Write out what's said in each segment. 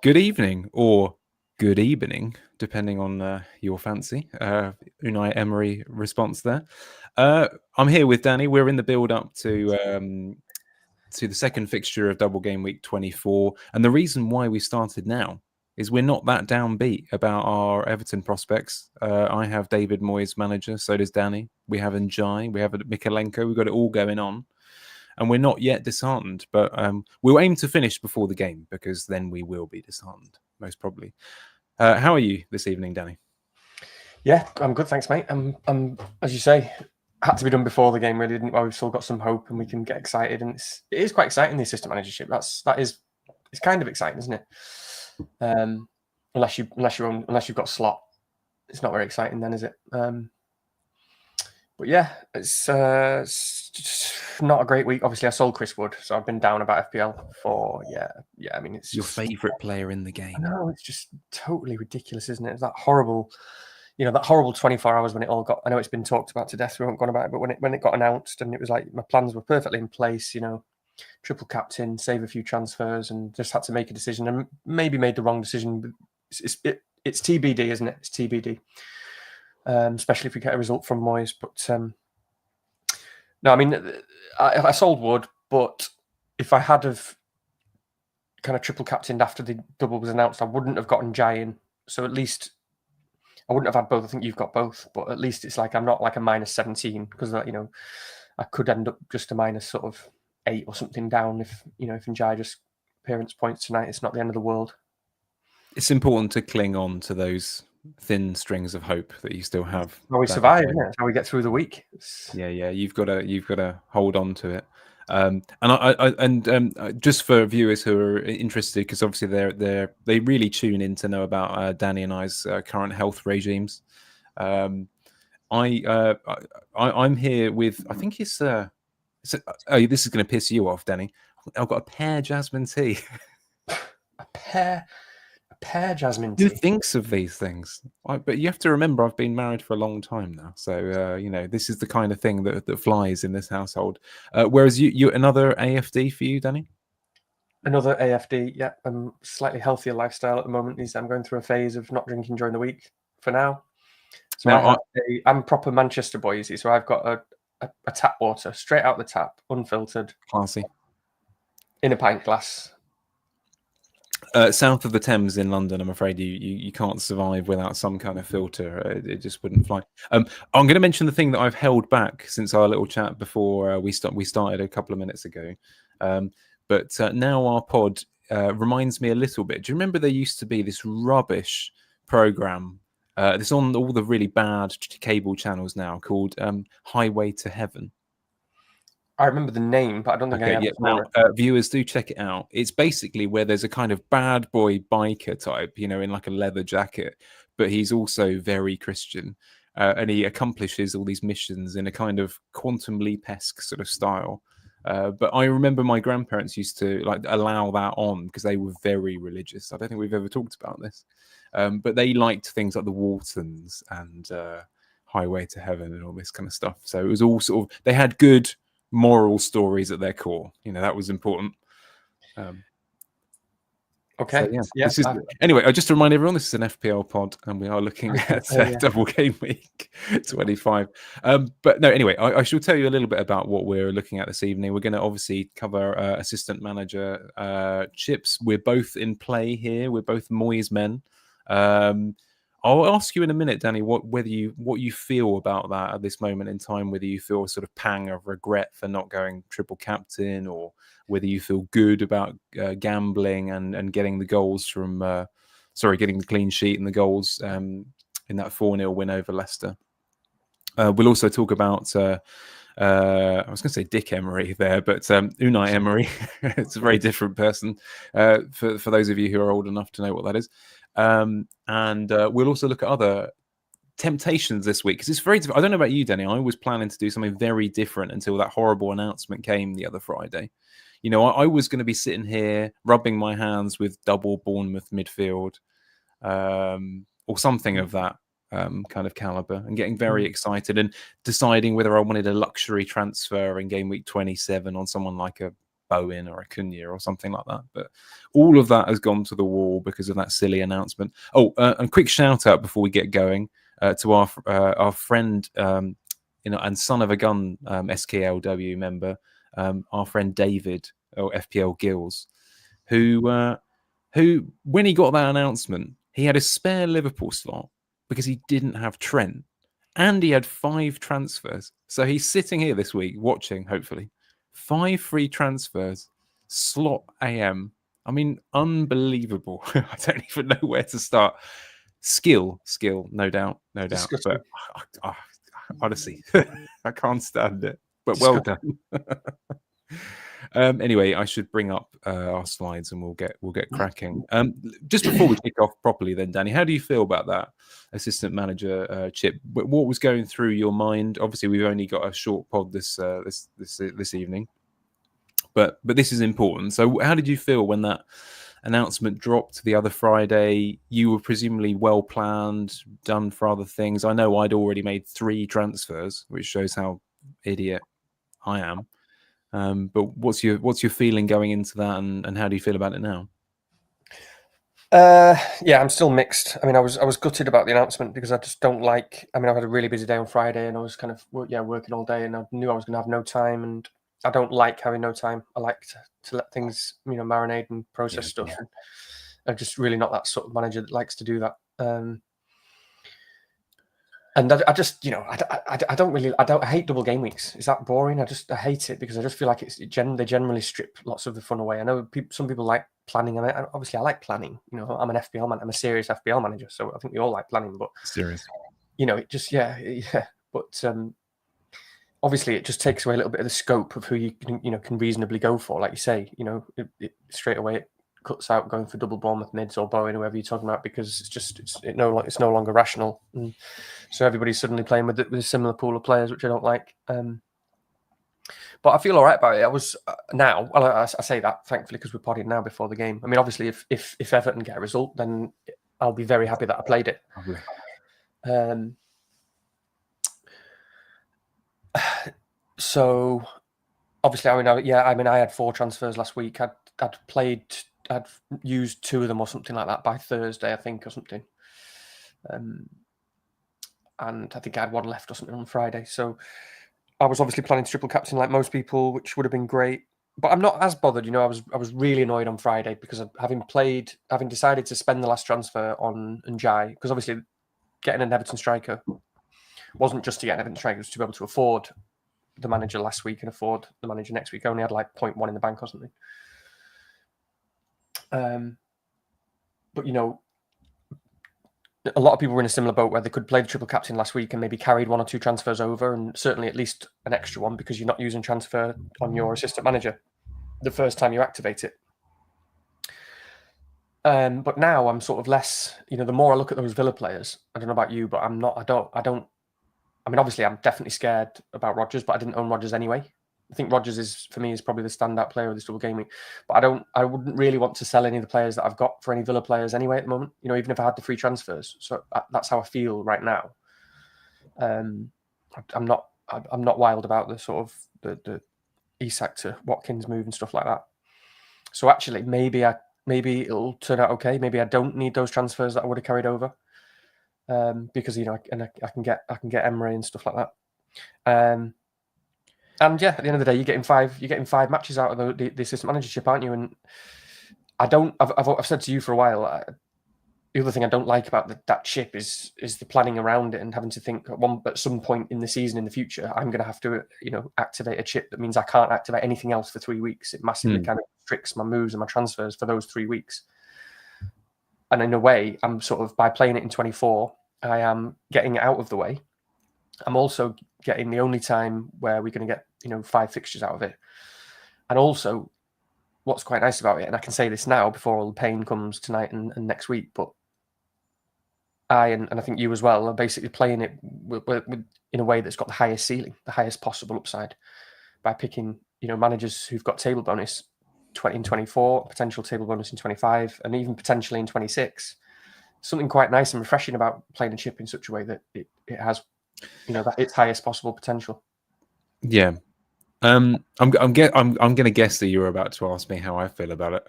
Good evening or good evening, depending on your fancy. Unai Emery response there. I'm here with Danny. We're in the build-up to the second fixture of double game week 24. And the reason why we started now is we're not that downbeat about our Everton prospects. I have David Moyes manager, so does Danny. We have Njai, we have Mikalenko, we've got it all going on. And we're not yet disheartened, but we'll aim to finish before the game because then we will be disheartened, most probably. How are you this evening, Danny? Yeah, I'm good, thanks, mate. As you say, had to be done before the game, really, didn't we? We've still got some hope and we can get excited, and it is quite exciting, the assistant managership. It's kind of exciting, isn't it? Unless you've got slot, it's not very exciting then, is it? But yeah, it's just not a great week. Obviously, I sold Chris Wood, so I've been down about FPL for yeah. I mean, it's your favourite player in the game. No, it's just totally ridiculous, isn't it? It's that horrible, that horrible 24 hours when it all got. I know it's been talked about to death. We haven't gone about it, but when it got announced and it was like my plans were perfectly in place. Triple captain, save a few transfers, and just had to make a decision and maybe made the wrong decision. It's TBD, isn't it? It's TBD. Especially if we get a result from Moyes. But no, I mean, I sold Wood, but if I had have kind of triple captained after the double was announced, I wouldn't have gotten Jai in. So at least I wouldn't have had both. I think you've got both, but at least it's like I'm not like a minus 17 because I could end up just a minus sort of 8 or something down if Njai just appearance points tonight. It's not the end of the world. It's important to cling on to those thin strings of hope that you still have. How we survive, isn't it? That's how we get through the week. Yeah, you've got to hold on to it. And just for viewers who are interested, because obviously they really tune in to know about Danny and I's current health regimes. I'm here with, I think this is going to piss you off, Danny. I've got a pear jasmine tea. A pear jasmine tea. Who thinks of these things? But you have to remember, I've been married for a long time now, so this is the kind of thing that flies in this household. Whereas you another AFD for you, Danny? Another AFD, yeah. Slightly healthier lifestyle at the moment. I'm going through a phase of not drinking during the week for now. So now I'm proper Manchester boy, you see. So I've got a tap water straight out the tap, unfiltered, classy, in a pint glass. South of the Thames in London, I'm afraid you can't survive without some kind of filter. It just wouldn't fly. I'm going to mention the thing that I've held back since our little chat before we started a couple of minutes ago. But now our pod reminds me a little bit. Do you remember there used to be this rubbish program? This on all the really bad cable channels now called Highway to Heaven. I remember the name, but I don't think I have. Now, viewers, do check it out. It's basically where there's a kind of bad boy biker type, in like a leather jacket, but he's also very Christian, and he accomplishes all these missions in a kind of Quantum Leap-esque sort of style. But I remember my grandparents used to allow that on because they were very religious. I don't think we've ever talked about this, but they liked things like the Waltons and Highway to Heaven and all this kind of stuff. So it was all sort of, they had good moral stories at their core. That was important. Okay. So, yeah. Anyway, I just to remind everyone, this is an FPL pod, and we are looking at double game week 25. But no, anyway, I shall tell you a little bit about what we're looking at this evening. We're going to obviously cover assistant manager chips. We're both in play here. We're both Moyes men. I'll ask you in a minute, Danny, what you feel about that at this moment in time, whether you feel a sort of pang of regret for not going triple captain, or whether you feel good about gambling and getting the goals from, getting the clean sheet and the goals in that 4-0 win over Leicester. We'll also talk about, I was going to say Dick Emery there, but Unai Emery. It's a very different person for those of you who are old enough to know what that is. And we'll also look at other temptations this week, because it's very different. I don't know about you, Danny. I was planning to do something very different until that horrible announcement came the other Friday. I was going to be sitting here rubbing my hands with double Bournemouth midfield, or something of that kind of caliber, and getting very excited and deciding whether I wanted a luxury transfer in game week 27 on someone like a Bowen or Acuna or something like that. But all of that has gone to the wall because of that silly announcement. Oh, and quick shout out before we get going to our friend, and son of a gun SKLW member, our friend David, or FPL Gills, who when he got that announcement, he had a spare Liverpool slot because he didn't have Trent, and he had 5 transfers. So he's sitting here this week watching, hopefully, 5 free transfers, slot AM. I mean, unbelievable. I don't even know where to start. Skill, no doubt. But honestly, I can't stand it. But well done. Anyway, I should bring up our slides and we'll get cracking. Just before we kick off properly, then, Danny, how do you feel about that assistant manager chip? What was going through your mind? Obviously, we've only got a short pod this evening, but this is important. So, how did you feel when that announcement dropped the other Friday? You were presumably well planned, done for other things. I know I'd already made 3 transfers, which shows how idiot I am. But what's your feeling going into that, and how do you feel about it now? Yeah, I'm still mixed. I mean, I was gutted about the announcement because I just don't like. I mean, I had a really busy day on Friday, and I was kind of working all day, and I knew I was going to have no time, and I don't like having no time. I like to let things marinate and process stuff. And I'm just really not that sort of manager that likes to do that. And I just, I don't really, I hate double game weeks. Is that boring? I hate it because I just feel like they generally strip lots of the fun away. I know some people like planning. I mean, obviously I like planning. I'm an FPL man. I'm a serious FPL manager. So I think we all like planning, but serious, it just, yeah. But obviously it just takes away a little bit of the scope of who you can reasonably go for. Like you say, it straight away it cuts out going for double Bournemouth mids or Bowen, whoever you're talking about, because it's no longer rational. And so everybody's suddenly playing with a similar pool of players, which I don't like. But I feel all right about it. I was now. Well, I say that thankfully because we're potting now before the game. I mean, obviously, if Everton get a result, then I'll be very happy that I played it. So obviously, I had 4 transfers last week. I'd used 2 of them or something like that by Thursday, I think, or something. And I think I had 1 left or something on Friday. So I was obviously planning to triple captain like most people, which would have been great. But I'm not as bothered. I was really annoyed on Friday because of having decided to spend the last transfer on Njai, because obviously getting an Everton striker wasn't just to get an Everton striker, it was to be able to afford the manager last week and afford the manager next week. I only had like 0.1 in the bank or something. But a lot of people were in a similar boat where they could play the triple captain last week and maybe carried 1 or 2 transfers over, and certainly at least an extra one because you're not using transfer on your assistant manager the first time you activate it. But now I'm sort of less, the more I look at those Villa players, I don't know about you, but I mean, obviously I'm definitely scared about Rodgers, but I didn't own Rodgers anyway. I think Rodgers for me is probably the standout player of this double game week. But I wouldn't really want to sell any of the players that I've got for any Villa players anyway at the moment. Even if I had the free transfers. So that's how I feel right now. I'm not wild about the sort of the Isak to Watkins move and stuff like that. So actually, maybe it'll turn out okay. Maybe I don't need those transfers that I would have carried over, because I can get Emre and stuff like that. And yeah, at the end of the day, you're getting 5 matches out of the assistant managership, aren't you? And I've said to you for a while, the other thing I don't like about that chip is the planning around it and having to think at some point in the season in the future, I'm going to have to activate a chip that means I can't activate anything else for 3 weeks. It massively kind of restricts my moves and my transfers for those 3 weeks. And in a way, I'm sort of, by playing it in 24, I am getting it out of the way. I'm also getting the only time where we're going to get 5 fixtures out of it. And also, what's quite nice about it, and I can say this now before all the pain comes tonight and next week, but and I think you as well, are basically playing it in a way that's got the highest ceiling, the highest possible upside, by picking managers who've got table bonus 20 in 24, potential table bonus in 25, and even potentially in 26. Something quite nice and refreshing about playing a chip in such a way that it has that its highest possible potential. Yeah, I'm going to guess that you're about to ask me how I feel about it.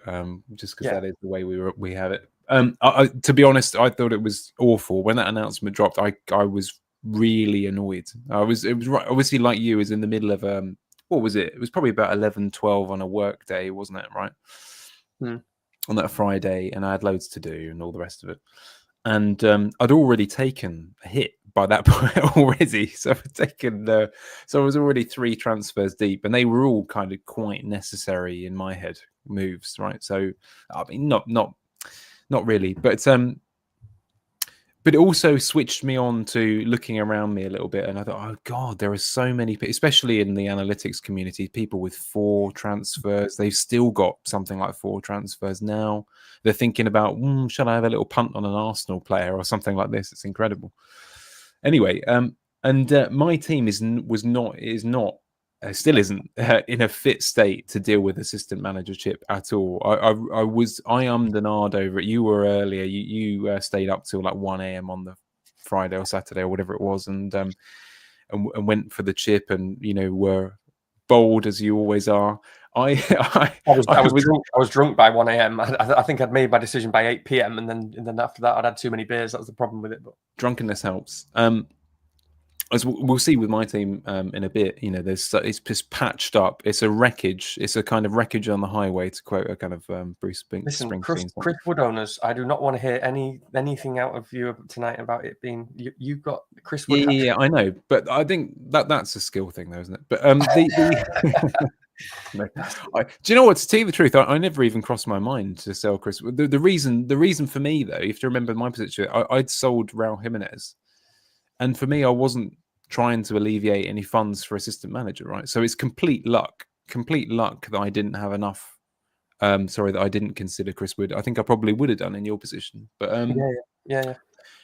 Just because that is the way we have it. To be honest, I thought it was awful when that announcement dropped. I was really annoyed. It was right, obviously like you, was in the middle of what was it? It was probably about 11-12 on a work day, wasn't it? Right. On that Friday, and I had loads to do and all the rest of it. And I'd already taken a hit by that point already. So I was already 3 transfers deep, and they were all kind of quite necessary in my head moves, right? So I mean, not really, but it also switched me on to looking around me a little bit, and I thought, oh God, there are so many people, especially in the analytics community, people with 4 transfers. They've still got something like 4 transfers now. They're thinking about, should I have a little punt on an Arsenal player or something like this? It's incredible. Anyway, my team still isn't in a fit state to deal with assistant managership at all. I ummed and ahed over it. You were earlier. You stayed up till like 1 a.m. on the Friday or Saturday or whatever it was, and went for the chip, and were bold as you always are. I was drunk by 1 a.m. I think I'd made my decision by 8 p.m. and then after that I'd had too many beers. That was the problem with it. But drunkenness helps. As we'll see with my team in a bit, it's just patched up. It's a wreckage. It's a kind of wreckage on the highway, to quote a kind of Bruce Springsteen. Chris Wood owners, I do not want to hear anything out of you tonight about it being you've got Chris Wood. Yeah, I know, but I think that's a skill thing, though, isn't it? But no. Do you know what? To tell you the truth, I never even crossed my mind to sell Chris. The reason for me, though, you have to remember my position. I'd sold Raul Jimenez. And for me, I wasn't trying to alleviate any funds for assistant manager, right? So it's complete luck that I didn't have enough. That I didn't consider Chris Wood. I think I probably would have done in your position. But yeah.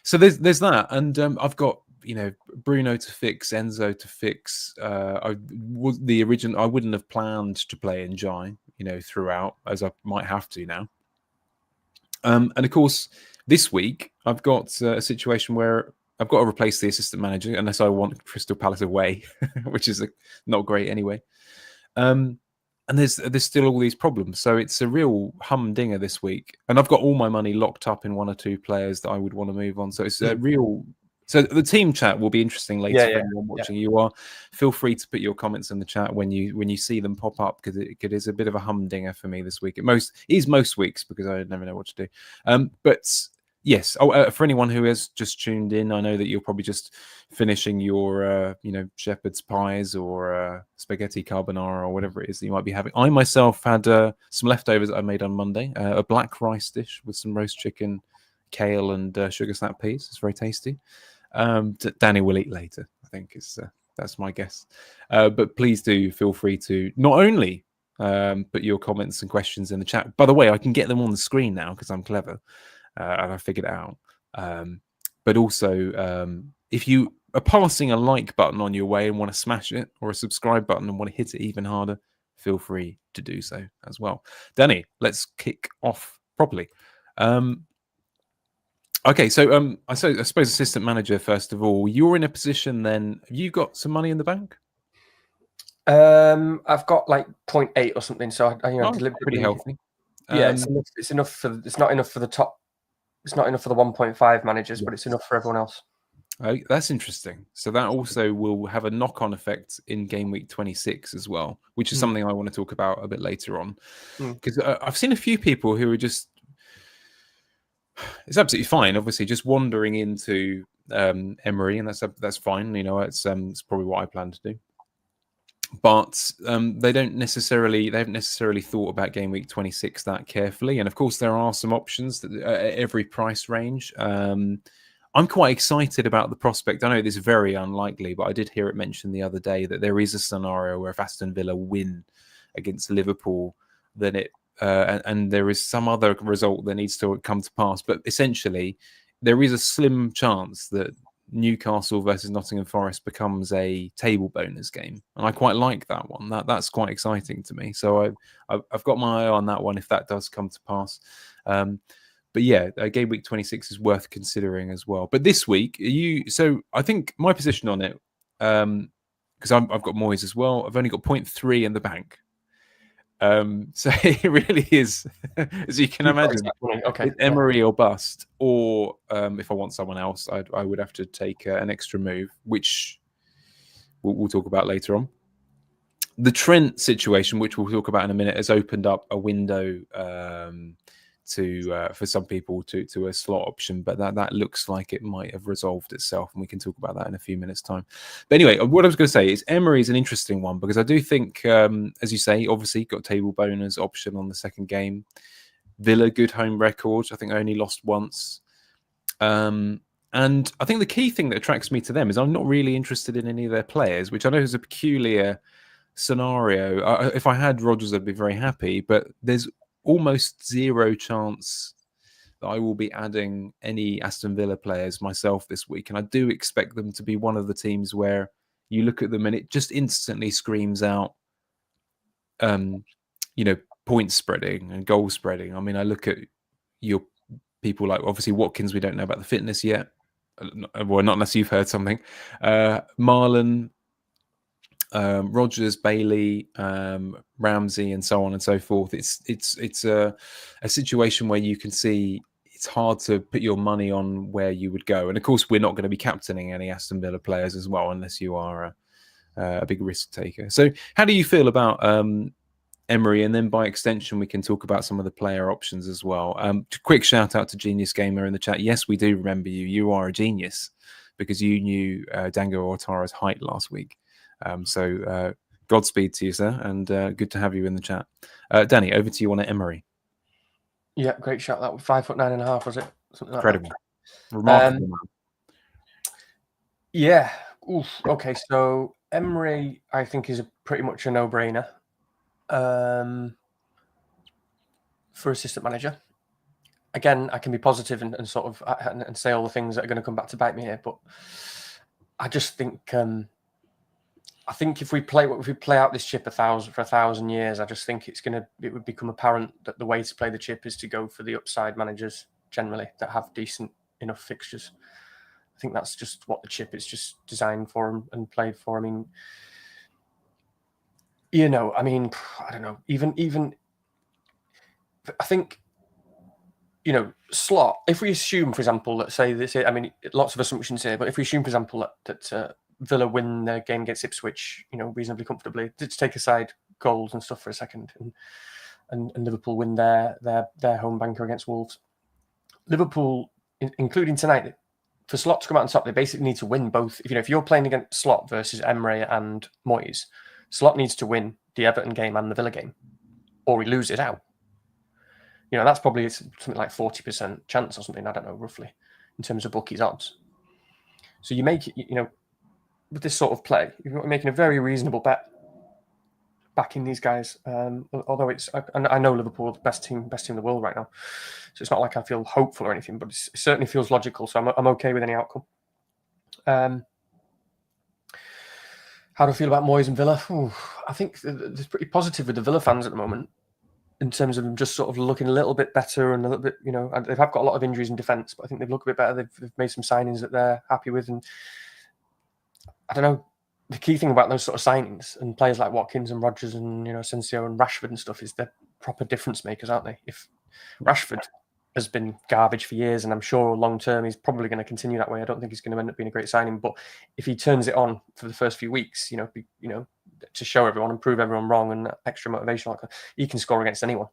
So there's that, and I've got Bruno to fix, Enzo to fix. I wouldn't have planned to play Njai, throughout, as I might have to now. And of course, this week I've got a situation where I've got to replace the assistant manager unless I want Crystal Palace away, which is not great anyway. And there's still all these problems. So it's a real humdinger this week. And I've got all my money locked up in 1 or 2 players that I would want to move on. So it's a real... So the team chat will be interesting later for anyone watching. You are. Feel free to put your comments in the chat when you see them pop up, because it is a bit of a humdinger for me this week. It is most weeks, because I never know what to do. But... Yes. For anyone who has just tuned in, I know that you're probably just finishing your, shepherd's pies or spaghetti carbonara or whatever it is that you might be having. I myself had some leftovers that I made on Monday, a black rice dish with some roast chicken, kale, and sugar snap peas. It's very tasty. Danny will eat later, I think that's my guess. But please do feel free to not only put your comments and questions in the chat. By the way, I can get them on the screen now because I'm clever. And I figured it out. But also, if you are passing a like button on your way and want to smash it, or a subscribe button and want to hit it even harder, feel free to do so as well. Danny, let's kick off properly. Okay, so I suppose assistant manager, first of all, you're in a position then, have you got some money in the bank? I've got like 0.8 or something, so I deliberately... Pretty healthy. Yeah, it's enough it's not enough for the top. It's not enough for the 1.5 managers, but it's enough for everyone else. Oh, that's interesting. So that also will have a knock-on effect in game week 26 as well, which is something I want to talk about a bit later on. Because I've seen a few people who are just... It's absolutely fine, obviously, just wandering into Emery, and that's fine. It's probably what I plan to do. But they haven't necessarily thought about game week 26 that carefully. And of course, there are some options at every price range. I'm quite excited about the prospect. I know this is very unlikely, but I did hear it mentioned the other day that there is a scenario where if Aston Villa win against Liverpool, then and there is some other result that needs to come to pass. But essentially, there is a slim chance that Newcastle versus Nottingham Forest becomes a table bonus game, and I quite like that one. That's quite exciting to me. So I've got my eye on that one if that does come to pass. But yeah, game week 26 is worth considering as well. But this week, so I think my position on it, because because I've got Moyes as well. I've only got 0.3 in the bank. So it really is, as you can imagine, it's Emery or bust. Or if I want someone else, I would have to take an extra move, which we'll talk about later on. The Trent situation, which we'll talk about in a minute, has opened up a window for some people to a slot option, but that looks like it might have resolved itself, and we can talk about that in a few minutes' time. But anyway, what I was going to say is Emery is an interesting one, because I do think, as you say, obviously got table bonus option on the second game. Villa, good home record. I think I only lost once. And I think the key thing that attracts me to them is I'm not really interested in any of their players, which I know is a peculiar scenario. If I had Rodgers, I'd be very happy, but there's almost zero chance that I will be adding any Aston Villa players myself this week. And I do expect them to be one of the teams where you look at them and it just instantly screams out, point spreading and goal spreading. I mean, I look at your people like, obviously, Watkins, we don't know about the fitness yet. Well, not unless you've heard something. Marlon, Rodgers, Bailey, Ramsey, and so on and so forth. It's a situation where you can see it's hard to put your money on where you would go. And of course, we're not going to be captaining any Aston Villa players as well, unless you are a big risk taker. So how do you feel about Emery? And then by extension, we can talk about some of the player options as well. Quick shout out to Genius Gamer in the chat. Yes, we do remember you. You are a genius, because you knew Dango Ouattara's height last week. So Godspeed to you, sir, and good to have you in the chat. Danny, over to you on Emery. Yeah, great shot. That was 5'9.5", was it? Something like incredible, that. Remarkable. Yeah. Oof. Okay, so Emery, I think, is pretty much a no-brainer for assistant manager. Again, I can be positive and sort of and say all the things that are going to come back to bite me here, but I just think I think if we play out this chip for 1,000 years, I just think it would become apparent that the way to play the chip is to go for the upside managers generally that have decent enough fixtures. I think that's just what the chip is just designed for and played for. I mean, I don't know. Even I think, slot. If we assume, for example, let's say this. I mean, lots of assumptions here, but if we assume, for example, that Villa win their game against Ipswich, reasonably comfortably. Let's take aside goals and stuff for a second, and Liverpool win their home banker against Wolves. Liverpool, including tonight, for Slot to come out on top, they basically need to win both. If you're playing against Slot versus Emery and Moyes, Slot needs to win the Everton game and the Villa game, or he loses out. That's probably something like 40% chance or something. I don't know, roughly, in terms of bookies odds. So you make it, with this sort of play, you're making a very reasonable bet backing these guys. Although I know Liverpool are the best team in the world right now, so it's not like I feel hopeful or anything, but it certainly feels logical. So I'm okay with any outcome. How do I feel about Moyes and Villa? I think it's pretty positive with the Villa fans at the moment, in terms of them just sort of looking a little bit better and a little bit, they have got a lot of injuries in defence, but I think they've looked a bit better. They've made some signings that they're happy with, and I don't know. The key thing about those sort of signings and players like Watkins and Rodgers and Asensio and Rashford and stuff is they're proper difference makers, aren't they? If Rashford has been garbage for years, and I'm sure long term he's probably going to continue that way. I don't think he's going to end up being a great signing, but if he turns it on for the first few weeks, to show everyone and prove everyone wrong and extra motivation, he can score against anyone.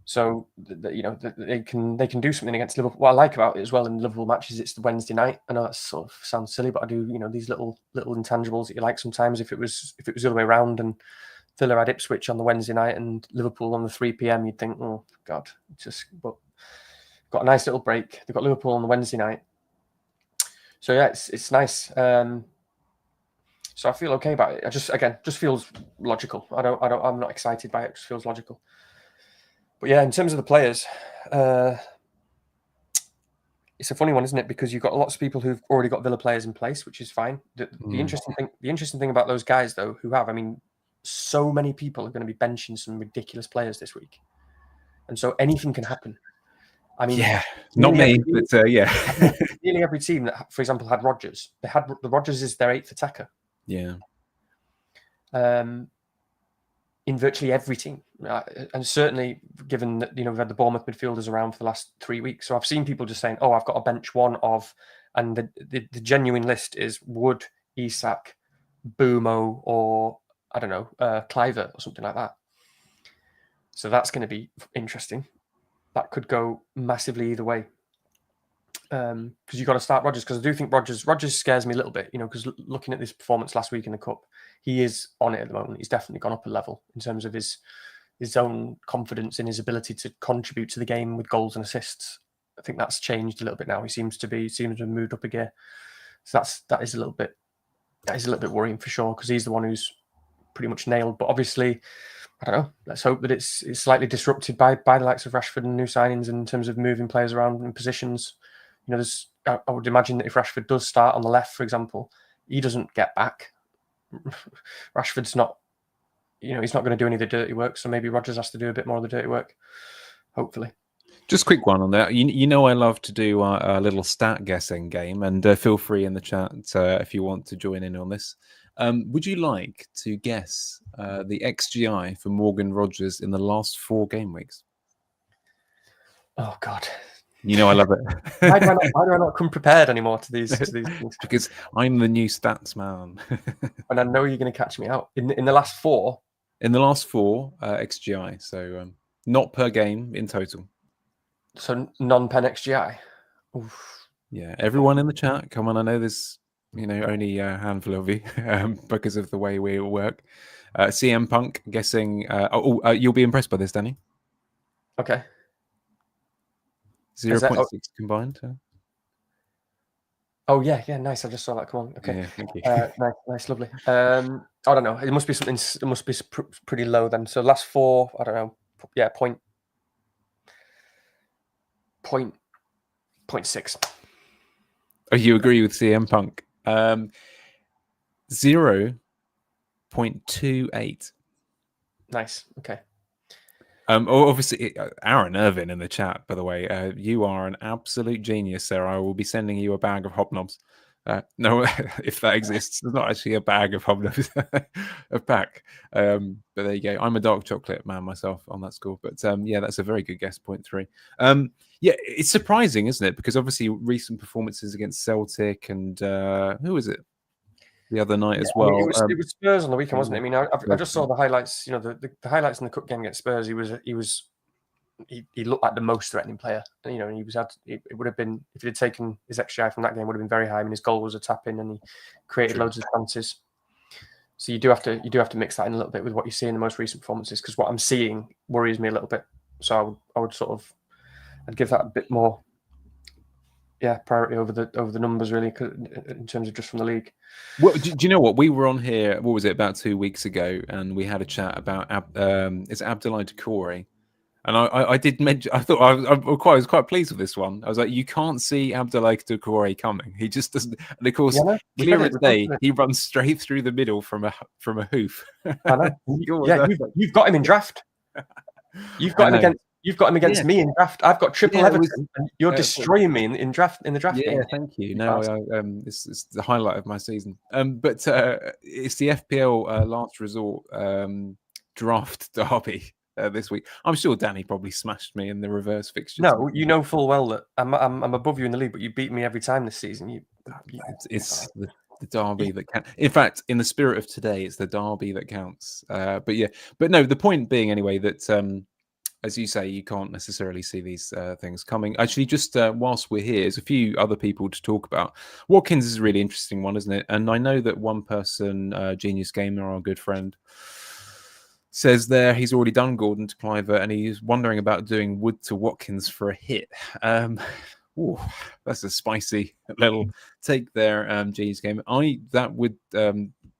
So they can do something against Liverpool. What I like about it as well in Liverpool matches, it's the Wednesday night. I know that sort of sounds silly, but I do. These little intangibles that you like sometimes. If it was the other way around and Villa had Ipswich on the Wednesday night and Liverpool on the 3 p.m, you'd think, oh God, but got a nice little break. They've got Liverpool on the Wednesday night, so yeah, it's nice. So I feel okay about it. Just feels logical. I'm not excited by it. It just feels logical. But yeah, in terms of the players, it's a funny one, isn't it? Because you've got lots of people who've already got Villa players in place, which is fine. The interesting thing about those guys, though, so many people are going to be benching some ridiculous players this week, and so anything can happen. I mean, yeah, not me, but yeah, nearly every team that, for example, had Rodgers, the Rodgers is their 8th attacker. Yeah. In virtually every team, and certainly given that we've had the Bournemouth midfielders around for the last 3 weeks, so I've seen people just saying, "Oh, I've got a bench one of," and the genuine list is Wood, Isak, Boomo, or I don't know, Cliver or something like that. So that's going to be interesting. That could go massively either way. Because you've got to start Rodgers, because I do think Rodgers scares me a little bit, because looking at this performance last week in the Cup, he is on it at the moment. He's definitely gone up a level in terms of his own confidence in his ability to contribute to the game with goals and assists. I think that's changed a little bit now. He seems to have moved up a gear. So that is a little bit worrying for sure, because he's the one who's pretty much nailed. But obviously, I don't know. Let's hope that it's slightly disrupted by the likes of Rashford and new signings in terms of moving players around in positions. I would imagine that if Rashford does start on the left, for example, he doesn't get back. Rashford's not, he's not going to do any of the dirty work. So maybe Rodgers has to do a bit more of the dirty work, hopefully. Just a quick one on that. I love to do a little stat guessing game, and feel free in the chat if you want to join in on this. Would you like to guess the XGI for Morgan Rodgers in the last 4 game weeks? Oh, God. I love it. Why do I not come prepared anymore to these things? Because I'm the new stats man. And I know you're going to catch me out. In the last 4? In the last 4, XGI. So not per game, in total. So non-pen XGI? Oof. Yeah, everyone in the chat, come on. I know there's only a handful of you because of the way we all work. CM Punk guessing. You'll be impressed by this, Danny. Okay. 0.6 combined. Oh yeah, nice. I just saw that. Come on. Okay. Yeah, thank you. Nice, lovely. I don't know. It must be something. It must be pretty low then. So last 4, I don't know. Yeah, point 0.6. Oh, you agree with CM Punk? 0.28. Nice. Okay. Obviously, Aaron Irvin in the chat, by the way, you are an absolute genius, sir. I will be sending you a bag of hobnobs. No, if that exists, there's not actually a bag of hobnobs, a pack. But there you go. I'm a dark chocolate man myself on that score. But yeah, that's a very good guess, 0.3. Yeah, it's surprising, isn't it? Because obviously recent performances against Celtic and who was it? The other night as well. It was Spurs on the weekend, wasn't it? I mean, I just saw the highlights. The highlights in the cup game against Spurs. He looked like the most threatening player. And it would have been, if he had taken his XGI from that game, would have been very high. I mean, his goal was a tap in, and he created loads of chances. So you do have to mix that in a little bit with what you see in the most recent performances, because what I'm seeing worries me a little bit. So I would I'd give that a bit more. Yeah, priority over the numbers, really, in terms of just from the league. Well, do you know what? We were on here, what was it, about 2 weeks ago, and we had a chat about it's Abdoulaye Doucouré. And I did mention, I thought I was quite pleased with this one. I was like, you can't see Abdoulaye Doucouré coming. He just doesn't. And of course, clear as day, he runs straight through the middle from a hoof. I know. Yeah, you've got him in draft. You've got him against me in draft. I've got triple Everton, and you're destroying me in the draft game. Yeah, thank you. No, it's the highlight of my season. But it's the FPL Last Resort draft derby this week. I'm sure Danny probably smashed me in the reverse fixtures. No, you know full well that I'm above you in the league, but you beat me every time this season. It's the derby that counts. In fact, in the spirit of today, it's the derby that counts. But no. The point being, anyway, that. As you say, you can't necessarily see these things coming. Actually, just whilst we're here, there's a few other people to talk about. Watkins is a really interesting one, isn't it? And I know that one person, Genius Gamer, our good friend, says there he's already done Gordon to Cliver, and he's wondering about doing Wood to Watkins for a hit. That's a spicy little take there, Genius Gamer. That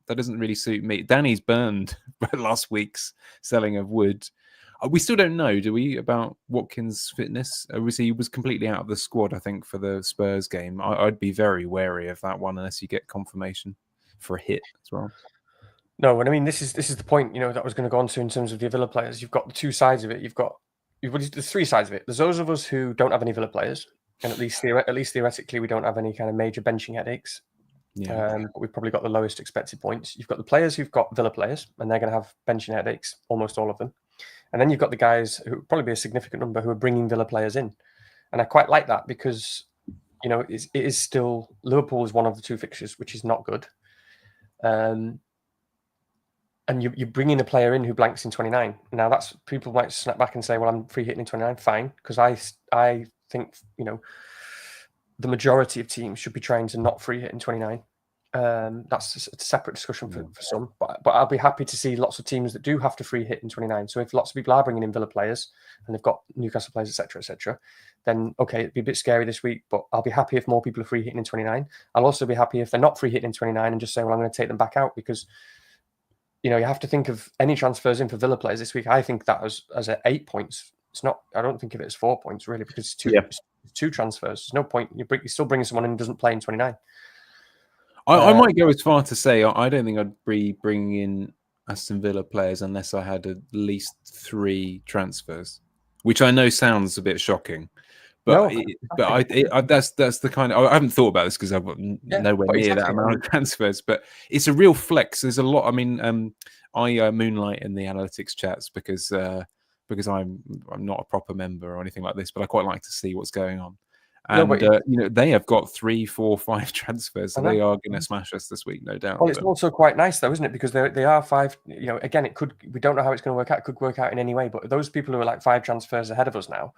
doesn't really suit me. Danny's burned by last week's selling of Wood. We still don't know, do we, about Watkins' fitness? Obviously, he was completely out of the squad, I think, for the Spurs game. I'd be very wary of that one unless you get confirmation for a hit as well. No, and I mean, this is the point, that I was going to go on to in terms of the Villa players. You've got the two sides of it. There's 3 sides of it. There's those of us who don't have any Villa players, and at least theoretically, we don't have any kind of major benching headaches. But we've probably got the lowest expected points. You've got the players who've got Villa players, and they're going to have benching headaches, almost all of them. And then you've got the guys who probably be a significant number who are bringing Villa players in. And I quite like that because, it is still Liverpool is one of the two fixtures, which is not good. And you bring in a player in who blanks in 29. Now that's people might snap back and say, well, I'm free hitting in 29. Fine. Because I think, the majority of teams should be trying to not free hit in 29. That's a separate discussion for some, but I'll be happy to see lots of teams that do have to free hit in 29. So if lots of people are bringing in Villa players and they've got Newcastle players, etc., then okay, it'd be a bit scary this week, but I'll be happy if more people are free hitting in 29. I'll also be happy if they're not free hitting in 29 and just say, well, I'm going to take them back out because you have to think of any transfers in for Villa players this week. I think that as at 8 points. It's not. I don't think of it as 4 points really because it's two transfers. There's no point. You're still bringing someone in who doesn't play in 29. I might go as far to say I don't think I'd be bringing in Aston Villa players unless I had at least 3 transfers, which I know sounds a bit shocking, but that's the kind of I haven't thought about this because I've got nowhere near that amount of transfers, but it's a real flex. There's a lot. I mean, I moonlight in the analytics chats because I'm not a proper member or anything like this, but I quite like to see what's going on. And they have got 3, 4, 5 transfers, so they are going to smash us this week, no doubt. Well, it's also quite nice though, isn't it? Because they are 5. Again, we don't know how it's going to work out. It could work out in any way, but those people who are like 5 transfers ahead of us now,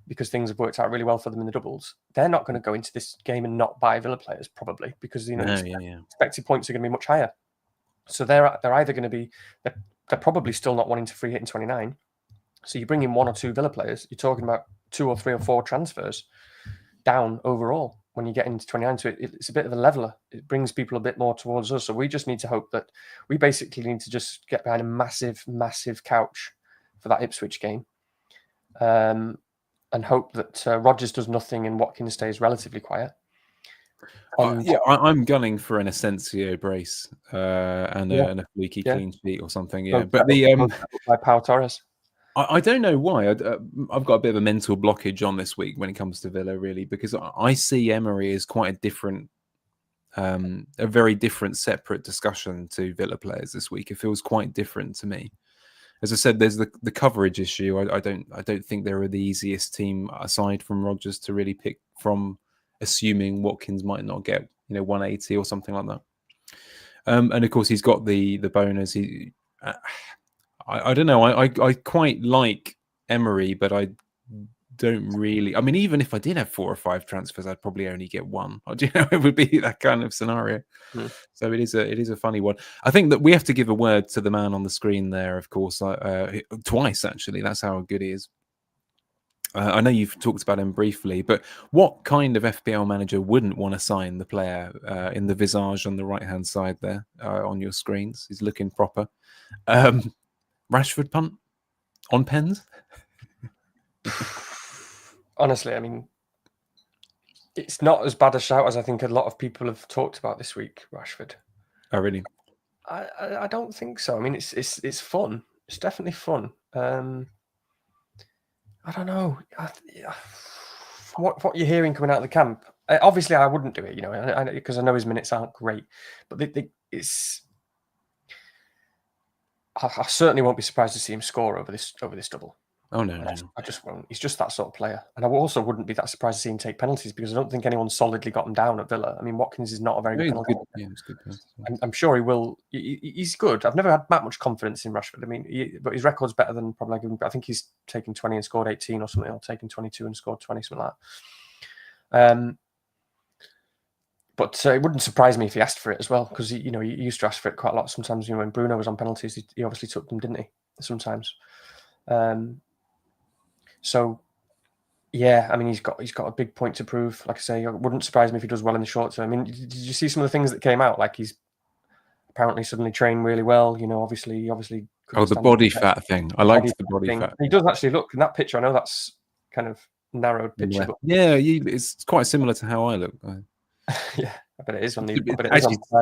because things have worked out really well for them in the doubles, they're not going to go into this game and not buy Villa players probably because expected points are going to be much higher. So they're either going to be they're probably still not wanting to free hit in 29. So you bring in 1 or 2 Villa players, you're talking about 2 or 3 or 4 transfers down overall when you get into 29. So it's a bit of a leveler. It brings people a bit more towards us. So we just need to hope that we basically need to just get behind a massive, massive couch for that Ipswich game. And hope that Rodgers does nothing and Watkins stays relatively quiet. I'm gunning for an Asensio brace and a fluky clean sheet or something. Yeah, but by Pau Torres. I don't know why. I've got a bit of a mental blockage on this week when it comes to Villa, really, because I see Emery as quite a different, a very different, separate discussion to Villa players this week. It feels quite different to me. As I said, there's the coverage issue. I don't think they're the easiest team aside from Rodgers to really pick from, assuming Watkins might not get 180 or something like that. And of course he's got the bonus. I don't know. I quite like Emery, but I don't really. I mean, even if I did have 4 or 5 transfers, I'd probably only get 1. It would be that kind of scenario. So it is a funny one. I think that we have to give a word to the man on the screen there, of course, twice actually. That's how good he is. I know you've talked about him briefly, but what kind of FPL manager wouldn't want to sign the player in the visage on the right-hand side there on your screens? He's looking proper. Rashford punt on pens? Honestly, I mean, it's not as bad a shout as I think a lot of people have talked about this week, Rashford. Oh, really? I don't think so. I mean, it's fun. It's definitely fun. I don't know. What you're hearing coming out of the camp, obviously I wouldn't do it, because I know his minutes aren't great. But it's... I certainly won't be surprised to see him score over this double. Oh, no. I just won't. He's just that sort of player. And I also wouldn't be that surprised to see him take penalties because I don't think anyone solidly got him down at Villa. I mean, Watkins is not a very good penalty. He's good. I'm sure he will. He's good. I've never had that much confidence in Rashford. I mean, but his record's better than probably. I think he's taken 20 and scored 18 or something, or taken 22 and scored 20, something like that. But it wouldn't surprise me if he asked for it as well, because he used to ask for it quite a lot. Sometimes, when Bruno was on penalties, he obviously took them, didn't he? Sometimes. So, yeah, I mean, he's got a big point to prove. Like I say, it wouldn't surprise me if he does well in the short term. I mean, did you see some of the things that came out? Like he's apparently suddenly trained really well. Obviously. The body fat thing. I liked the body fat. He does actually look in that picture. I know that's kind of narrowed picture, but it's quite similar to how I look. Yeah, I bet it is on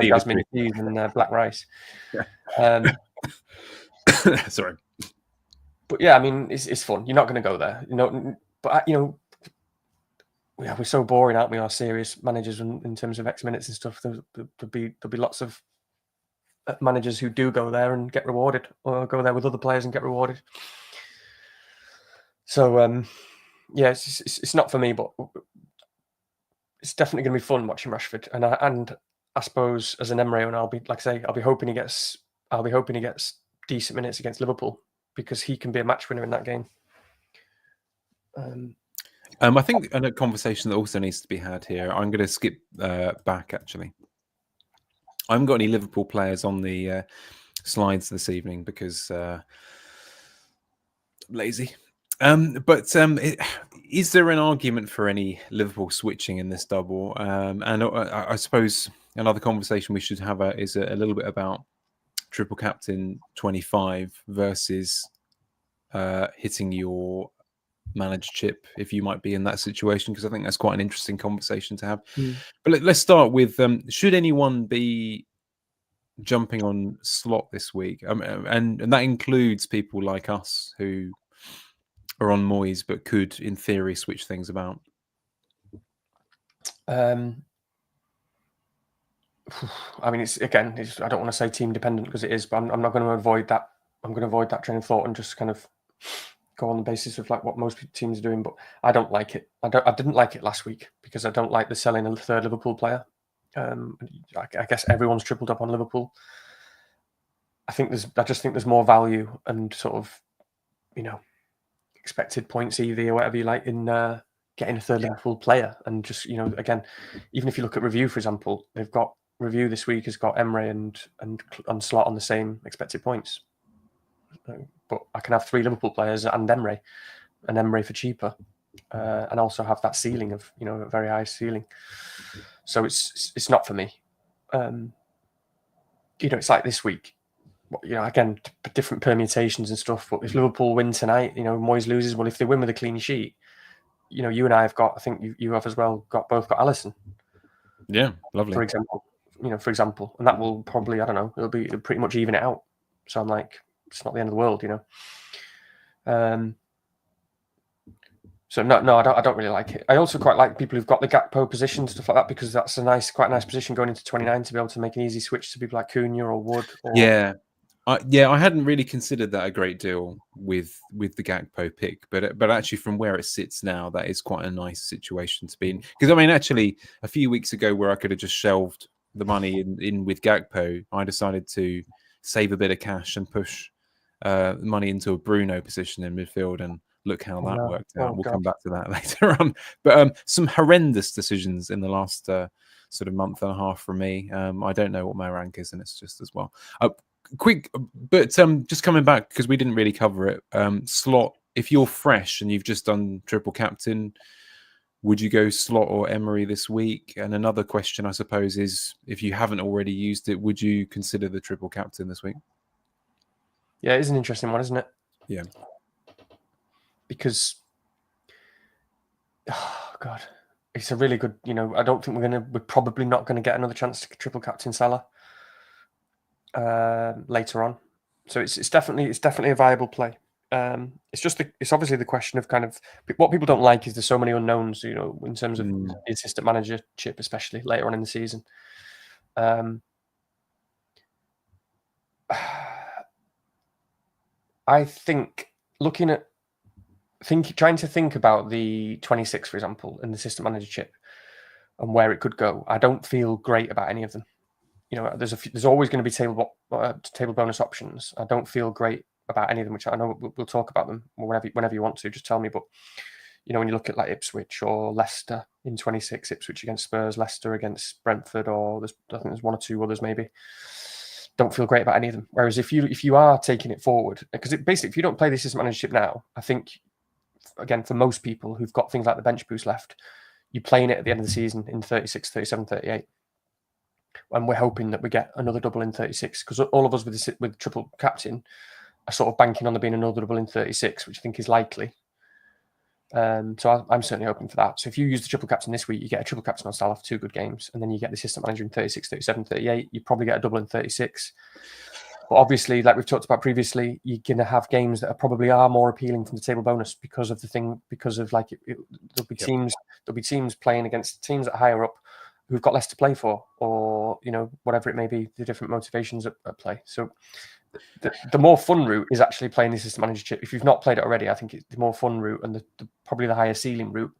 jasmine cheese and black rice. Sorry. But yeah, I mean, it's fun. You're not going to go there, but we're so boring, aren't we? Our serious managers in terms of X minutes and stuff. There'll be lots of managers who do go there and get rewarded, or go there with other players and get rewarded. So yeah, it's not for me, but it's definitely going to be fun watching Rashford. And I suppose as an Emre, and I'll be hoping he gets decent minutes against Liverpool, because he can be a match winner in that game. I think a conversation that also needs to be had here. I'm going to skip back, actually. I haven't got any Liverpool players on the slides this evening because lazy. Is there an argument for any Liverpool switching in this double? And I suppose another conversation we should have is a little bit about triple captain 25 versus hitting your managed chip if you might be in that situation, because I think that's quite an interesting conversation to have. But let's start with should anyone be jumping on slot this week? And that includes people like us who are on Moyes but could in theory switch things about. I mean, I don't want to say team dependent, because it is, but I'm not going to avoid that. I'm going to avoid that train of thought and just kind of go on the basis of like what most teams are doing. But I don't like it. I didn't like it last week because I don't like the selling a third Liverpool player. I guess everyone's tripled up on Liverpool. I just think there's more value and sort of, expected points EV or whatever you like in getting a third Liverpool player. And just, again, even if you look at Review, for example, they've got Review this week has got Emre and Slot on the same expected points. But I can have 3 Liverpool players and Emre for cheaper, and also have that ceiling of, a very high ceiling. So it's not for me. It's like this week. Again, different permutations and stuff. But if Liverpool win tonight, Moyes loses. Well, if they win with a clean sheet, you and I have got. I think you have as well. Both got Alisson. Yeah, lovely. For example, and that will probably, I don't know, it'll pretty much even it out. So I'm like, it's not the end of the world, So no, I don't really like it. I also quite like people who've got the Gakpo position, stuff like that, because that's quite a nice position going into 29 to be able to make an easy switch to people like Cunha or Wood. I hadn't really considered that a great deal with the Gakpo pick, but actually from where it sits now, that is quite a nice situation to be in. Because I mean, actually, a few weeks ago, where I could have just shelved the money in with Gakpo, I decided to save a bit of cash and push money into a Bruno position in midfield, and look how that worked out. We'll come back to that later on. But some horrendous decisions in the last sort of month and a half from me. I don't know what my rank is, and it's just as well. Quick, but just coming back, because we didn't really cover it. Slot, if you're fresh and you've just done triple captain, would you go Slot or Emery this week? And another question, I suppose, is if you haven't already used it, would you consider the triple captain this week? Yeah, it is an interesting one, isn't it? Yeah. Because, oh God, it's a really good, I don't think we're probably not going to get another chance to triple captain Salah later on. So it's definitely a viable play. It's obviously the question of kind of what people don't like is there's so many unknowns, in terms of the assistant manager chip, especially later on in the season. I think trying to think about the 26, for example, and the assistant manager chip and where it could go, I don't feel great about any of them. There's always going to be table bonus options. I don't feel great about any of them, which I know we'll talk about them whenever you want to. Just tell me. But when you look at like Ipswich or Leicester in 26, Ipswich against Spurs, Leicester against Brentford, or I think there's one or two others maybe. Don't feel great about any of them. Whereas if you are taking it forward, because basically if you don't play this system managership now, I think again for most people who've got things like the bench boost left, you're playing it at the end of the season in 36, 37, 38. And we're hoping that we get another double in 36, because all of us with triple captain are sort of banking on there being another double in 36, which I think is likely. So I'm certainly hoping for that. So if you use the triple captain this week, you get a triple captain on Salah for 2 good games, and then you get the assistant manager in 36, 37, 38. You probably get a double in 36. But obviously, like we've talked about previously, you're going to have games that probably are more appealing from the table bonus because of there'll be teams there'll be teams playing against teams that are higher up who've got less to play for, or whatever it may be, the different motivations at play. So the more fun route is actually playing the assistant manager chip. If you've not played it already, I think it's the more fun route and probably the higher ceiling route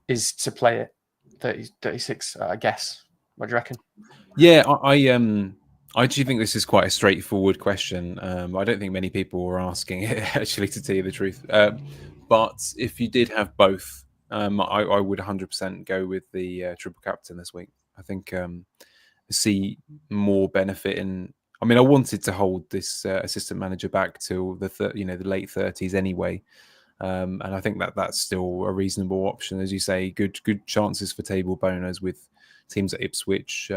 is to play it 36, I guess. What do you reckon? Yeah, I actually think this is quite a straightforward question. I don't think many people were asking it, actually, to tell you the truth. But if you did have both, I would 100% go with the triple captain this week. I think see more benefit in. I mean, I wanted to hold this assistant manager back till the late 30s anyway. And I think that's still a reasonable option. As you say, good chances for table boners with teams at Ipswich,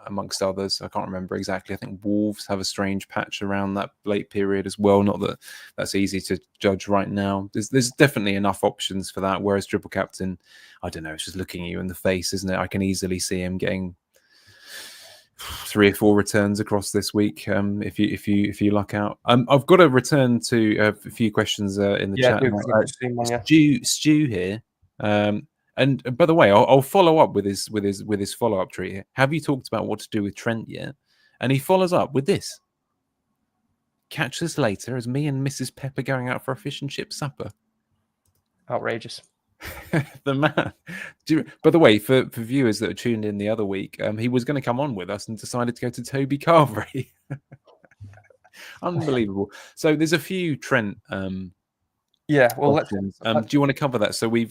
amongst others. I can't remember exactly. I think Wolves have a strange patch around that late period as well. Not that that's easy to judge right now. There's definitely enough options for that. Whereas triple captain, I don't know, it's just looking at you in the face, isn't it? I can easily see him getting 3 or 4 returns across this week, if you luck out. I've got to return to a few questions in the chat. Stu here, and by the way, I'll follow up with his follow up treat here. Have you talked about what to do with Trent yet? And he follows up with this: catch us later as me and Mrs. Pepper going out for a fish and chip supper. Outrageous. The man. By the way, for viewers that are tuned in the other week, he was going to come on with us and decided to go to Toby Carvery. Unbelievable. So there's a few Trent. Yeah. Well, let's. Do you want to cover that? So we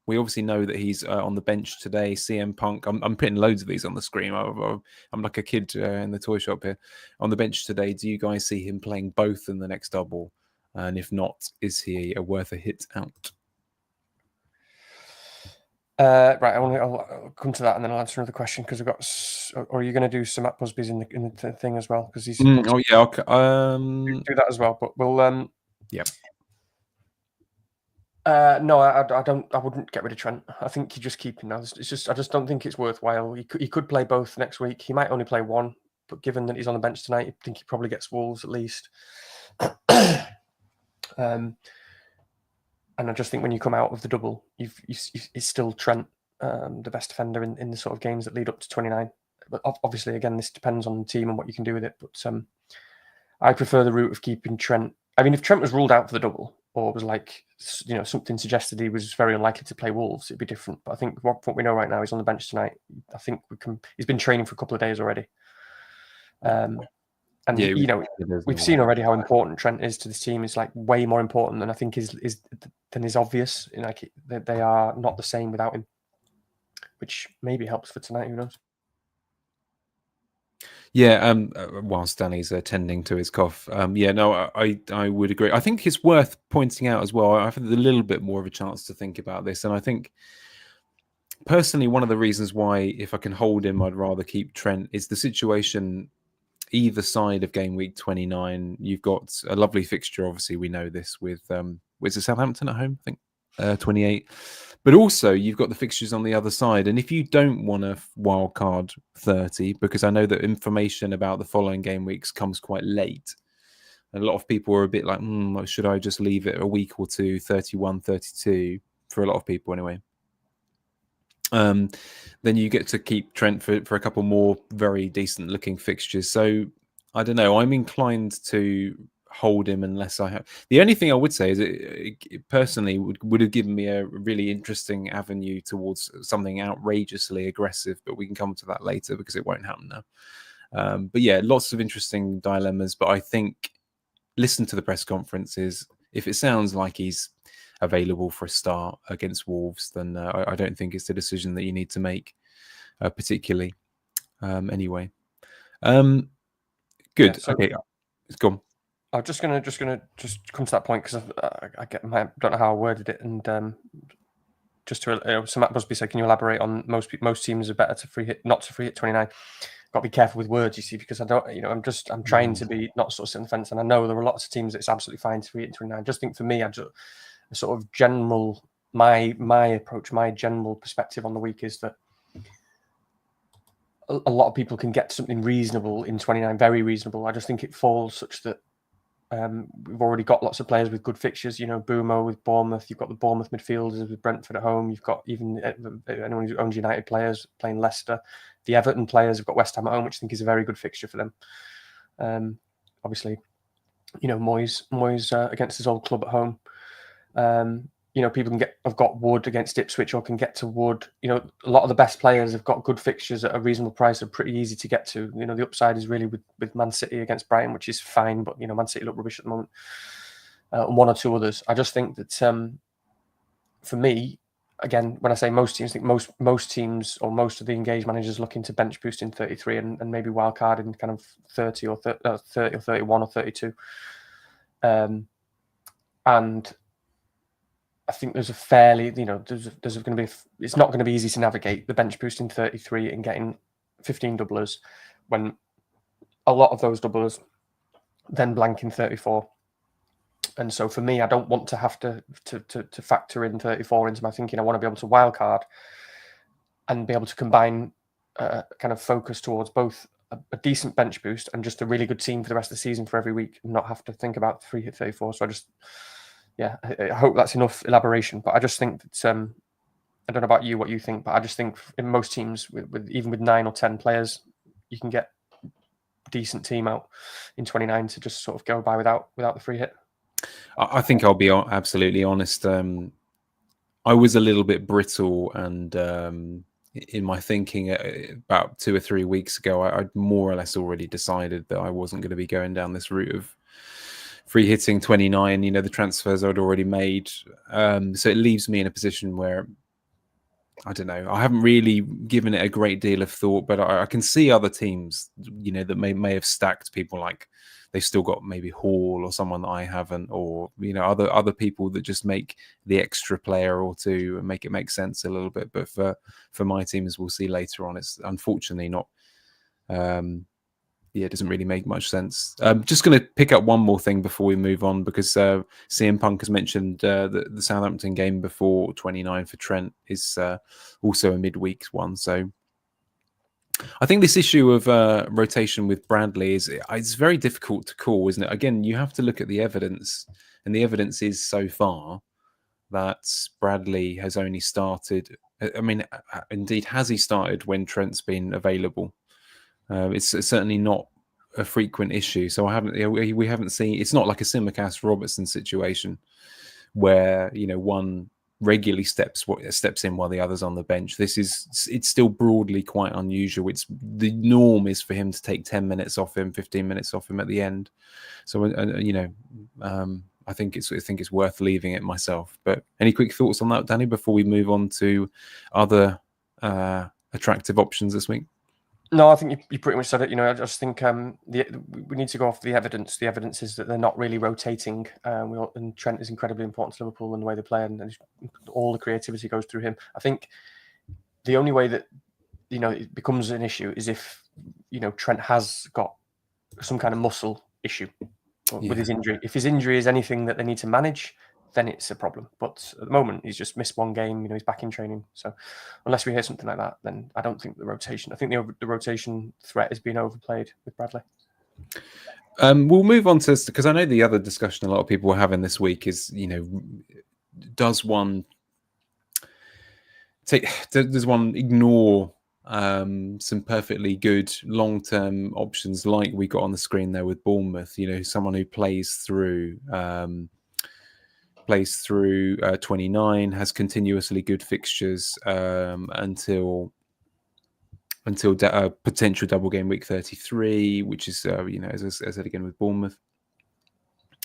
obviously know that he's on the bench today. CM Punk. I'm putting loads of these on the screen. I'm like a kid in the toy shop here. On the bench today, do you guys see him playing both in the next double? And if not, is he worth a hit out? Right, I'll come to that and then I'll answer another question because I've got. Or are you going to do some Matt Busby's in the thing as well? Because he's. Oh yeah, okay. Do that as well, but we'll. Yeah. No, I don't. I wouldn't get rid of Trent. I think you just keep him now. It's just I just don't think it's worthwhile. He could play both next week. He might only play one, but given that he's on the bench tonight, I think he probably gets Wolves at least. And I just think when you come out of the double, it's still Trent, the best defender in the sort of games that lead up to 29. But obviously, again, this depends on the team and what you can do with it. But I prefer the route of keeping Trent. I mean, if Trent was ruled out for the double, or was like, something suggested he was very unlikely to play Wolves, it'd be different. But I think what we know right now, he's on the bench tonight. I think he's been training for a couple of days already. And yeah, we've seen already how important Trent is to this team. It's like way more important than I think is obvious. Like they are not the same without him, which maybe helps for tonight. Who knows? Yeah. Whilst Danny's tending to his cough, I would agree. I think it's worth pointing out as well. I've had a little bit more of a chance to think about this, and I think personally one of the reasons why, if I can hold him, I'd rather keep Trent is the situation. Either side of game week 29, you've got a lovely fixture. Obviously, we know this with is it Southampton at home? I think 28. But also, you've got the fixtures on the other side. And if you don't want a wild card 30, because I know that information about the following game weeks comes quite late, and a lot of people are a bit like, should I just leave it a week or two, 31, 32, for a lot of people anyway. Then you get to keep Trent for a couple more very decent looking fixtures. So I don't know. I'm inclined to hold him unless I have. The only thing I would say is it personally would have given me a really interesting avenue towards something outrageously aggressive, but we can come to that later because it won't happen now. But yeah, lots of interesting dilemmas. But I think listen to the press conferences. If it sounds like he's available for a start against Wolves, then I don't think it's a decision that you need to make particularly. Anyway, good. Yeah, so okay, it's gone. I'm just gonna come to that point because I don't know how I worded it, and just to so Matt Busby said, can you elaborate on most teams are better to free hit, not to free hit 29? Got to be careful with words, you see, because I don't, I'm trying to be not sort of sitting on the fence, and I know there are lots of teams that it's absolutely fine to free hit 29. I just think for me, sort of general, my approach, my general perspective on the week is that a lot of people can get something reasonable in 29, very reasonable. I just think it falls such that We've already got lots of players with good fixtures. You know, Boomo with Bournemouth. You've got the Bournemouth midfielders with Brentford at home. You've got even anyone who owns United players playing Leicester. The Everton players have got West Ham at home, which I think is a very good fixture for them. Obviously, you know, Moyes against his old club at home. You know, people have got Wood against Ipswich or can get to Wood. You know, a lot of the best players have got good fixtures at a reasonable price. Are pretty easy to get to. You know, the upside is really with Man City against Brighton, which is fine, but you know, Man City look rubbish at the moment. And one or two others. I just think that for me, again, when I say most teams, I think most teams or most of the engaged managers looking to bench boost in 33 and maybe wild card in kind of 30 or 31 or 32. And I think there's a fairly, you know, there's going to be, it's not going to be easy to navigate the bench boost in 33 and getting 15 doublers when a lot of those doublers then blank in 34. And so for me, I don't want to have to factor in 34 into my thinking. I want to be able to wildcard and be able to combine kind of focus towards both a decent bench boost and just a really good team for the rest of the season for every week and not have to think about 3 hit 34. So I hope that's enough elaboration. But I just think that, I don't know about you, what you think, but I just think in most teams, even with 9 or 10 players, you can get a decent team out in 29 to just sort of go by without the free hit. I think I'll be absolutely honest. I was a little bit brittle and in my thinking about 2 or 3 weeks ago. I'd more or less already decided that I wasn't going to be going down this route of free hitting 29. You know, the transfers I'd already made. So it leaves me in a position where, I don't know, I haven't really given it a great deal of thought, but I can see other teams, you know, that may have stacked people like they've still got maybe Hall or someone that I haven't, or, you know, other people that just make the extra player or two and make it make sense a little bit. But for my team, as we'll see later on, it's unfortunately not. It doesn't really make much sense. I'm just going to pick up one more thing before we move on, because CM Punk has mentioned the Southampton game before 29 for Trent is also a midweek one. So I think this issue of rotation with Bradley it's very difficult to call, isn't it? Again, you have to look at the evidence, and the evidence is so far that Bradley has only started. I mean, indeed, has he started when Trent's been available? It's certainly not a frequent issue. So we haven't seen. It's not like a Simicast Robertson situation where, you know, one regularly steps in while the other's on the bench. It's still broadly quite unusual. It's the norm is for him to take 10 minutes off him, 15 minutes off him at the end. So you know, I think it's worth leaving it myself. But any quick thoughts on that, Danny, before we move on to other attractive options this week? No, I think you pretty much said it. You know, I just think we need to go off the evidence. The evidence is that they're not really rotating. And Trent is incredibly important to Liverpool and the way they play, and all the creativity goes through him. I think the only way that, you know, it becomes an issue is if, you know, Trent has got some kind of muscle issue with his injury. If his injury is anything that they need to manage, then it's a problem. But at the moment, he's just missed one game. You know, he's back in training. So unless we hear something like that, then I don't think I think the rotation threat is being overplayed with Bradley. We'll move on to, because I know the other discussion a lot of people were having this week is, you know, does one ignore some perfectly good long-term options like we got on the screen there with Bournemouth? You know, someone who plays through 29, has continuously good fixtures until potential double game week 33, which is you know, as I said again with Bournemouth.